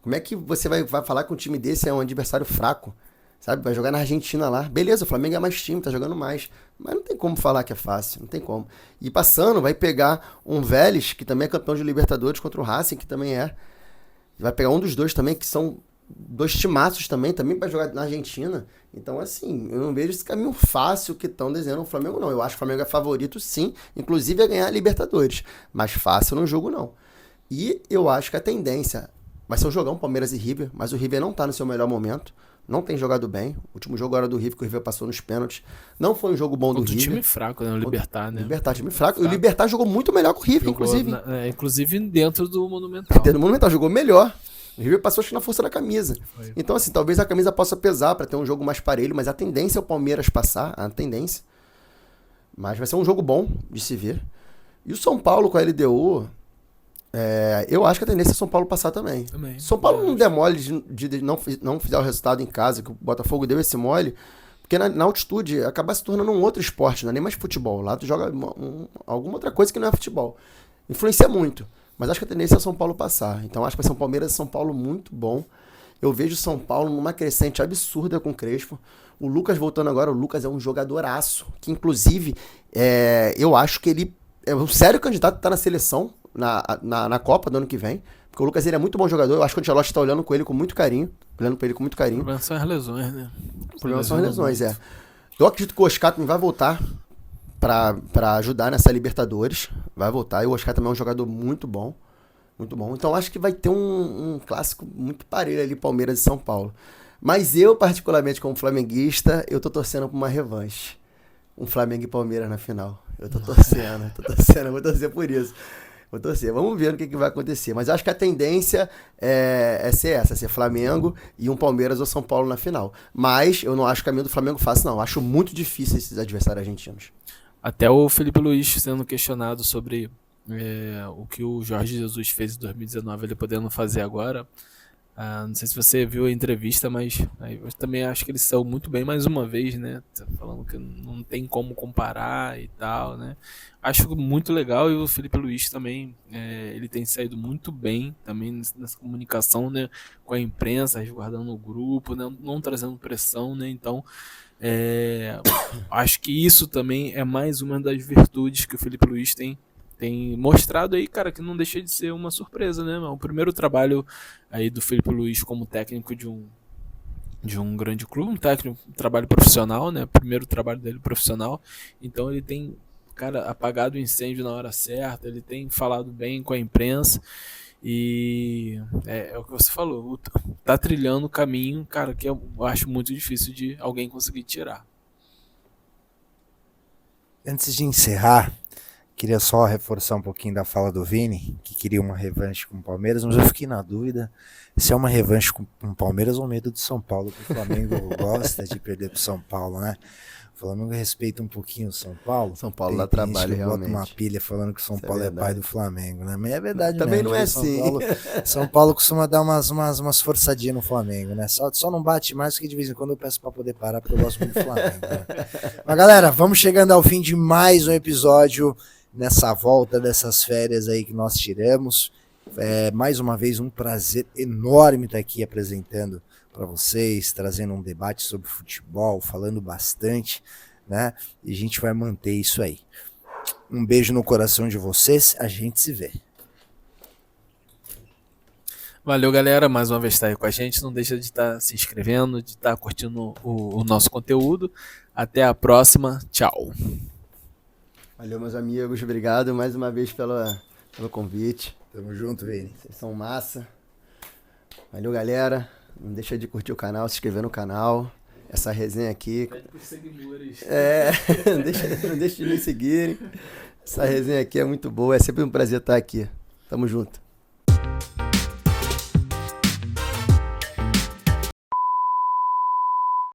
Como é que você vai falar que um time desse é um adversário fraco? Sabe? Vai jogar na Argentina lá. Beleza, o Flamengo é mais time, tá jogando mais. Mas não tem como falar que é fácil, não tem como. E passando, vai pegar um Vélez, que também é campeão de Libertadores, contra o Racing, que também é. Vai pegar um dos dois também, que são 2 timaços também vai jogar na Argentina. Então, assim, eu não vejo esse caminho fácil que estão desenhando o Flamengo, não. Eu acho que o Flamengo é favorito, sim, inclusive a ganhar a Libertadores. Mas fácil no jogo, não. E eu acho que a tendência vai ser um jogão, Palmeiras e River, mas o River não tá no seu melhor momento, não tem jogado bem. O último jogo era do River, que o River passou nos pênaltis. Não foi um jogo bom do River. Time fraco, né? O Libertad, né? Libertad, time fraco. E o Libertad jogou muito melhor que o River, inclusive. Inclusive dentro do Monumental. Dentro do Monumental, jogou melhor. O River passou, acho que na força da camisa. Foi. Então, assim, talvez a camisa possa pesar pra ter um jogo mais parelho, mas a tendência é o Palmeiras passar, a tendência. Mas vai ser um jogo bom de se ver. E o São Paulo com a LDU, eu acho que a tendência é o São Paulo passar também. São Paulo não der mole de não fizer o resultado em casa, que o Botafogo deu esse mole. Porque na altitude acaba se tornando um outro esporte, não é nem mais futebol. Lá tu joga alguma outra coisa que não é futebol. Influencia muito. Mas acho que a tendência é o São Paulo passar. Então acho que vai ser um Palmeiras e São Paulo muito bom. Eu vejo o São Paulo numa crescente absurda com o Crespo. O Lucas voltando agora, o Lucas é um jogadoraço. Que inclusive, eu acho que ele é um sério candidato a estar na seleção, na Copa do ano que vem. Porque o Lucas ele é muito bom jogador. Eu acho que o Ancelotti está olhando com ele com muito carinho. Olhando pra ele com muito O carinho. problema são as lesões, né? O problema são as lesões, Eu acredito que o Oscar também vai voltar pra ajudar nessa Libertadores. Vai voltar. E o Oscar também é um jogador muito bom. Muito bom. Então acho que vai ter um clássico muito parelho ali, Palmeiras e São Paulo. Mas eu, particularmente, como flamenguista, eu tô torcendo pra uma revanche. Um Flamengo e Palmeiras na final. Eu tô torcendo, vou torcer por isso. Vou torcer. Vamos ver o que vai acontecer. Mas eu acho que a tendência é ser Flamengo e um Palmeiras ou São Paulo na final. Mas eu não acho que o caminho do Flamengo fácil, não. Eu acho muito difícil esses adversários argentinos. Até o Felipe Luiz sendo questionado sobre o que o Jorge Jesus fez em 2019, ele podendo fazer agora. Não sei se você viu a entrevista, mas eu também acho que ele saiu muito bem mais uma vez, né? Falando que não tem como comparar e tal, né? Acho muito legal, e o Felipe Luiz também, ele tem saído muito bem também nessa comunicação, né? Com a imprensa, resguardando o grupo, né? Não trazendo pressão, né? Então, acho que isso também é mais uma das virtudes que o Felipe Luiz tem mostrado aí, cara, que não deixa de ser uma surpresa, né? O primeiro trabalho aí do Felipe Luiz como técnico de um grande clube, um trabalho profissional, né? Primeiro trabalho dele profissional. Então ele tem, cara, apagado o incêndio na hora certa, ele tem falado bem com a imprensa e é o que você falou, tá trilhando o caminho, cara, que eu acho muito difícil de alguém conseguir tirar. Antes de encerrar, queria só reforçar um pouquinho da fala do Vini, que queria uma revanche com o Palmeiras, mas eu fiquei na dúvida se é uma revanche com o Palmeiras ou medo do São Paulo, porque o Flamengo gosta de perder pro São Paulo, né? O Flamengo respeita um pouquinho o São Paulo. São Paulo dá trabalho, realmente. Bota uma pilha falando que o São Paulo é pai do Flamengo, né? Mas é verdade também mesmo. Não é assim. São Paulo costuma dar umas forçadinhas no Flamengo, né? Só não bate mais, porque de vez em quando eu peço pra poder parar, porque eu gosto muito do Flamengo, né? Mas galera, vamos chegando ao fim de mais um episódio nessa volta dessas férias aí que nós tiramos. Mais uma vez um prazer enorme estar aqui apresentando para vocês, trazendo um debate sobre futebol, falando bastante, né? E a gente vai manter isso aí. Um beijo no coração de vocês, a gente se vê. Valeu, galera, mais uma vez estar aí com a gente. Não deixa de estar se inscrevendo, de estar curtindo o nosso conteúdo. Até a próxima, tchau. Valeu, meus amigos, obrigado mais uma vez pelo convite. Tamo junto, Vini. Vocês são massa. Valeu, galera. Não deixa de curtir o canal, se inscrever no canal. Essa resenha aqui. Pede pros seguidores. Não deixa de me seguirem. Essa resenha aqui é muito boa. É sempre um prazer estar aqui. Tamo junto.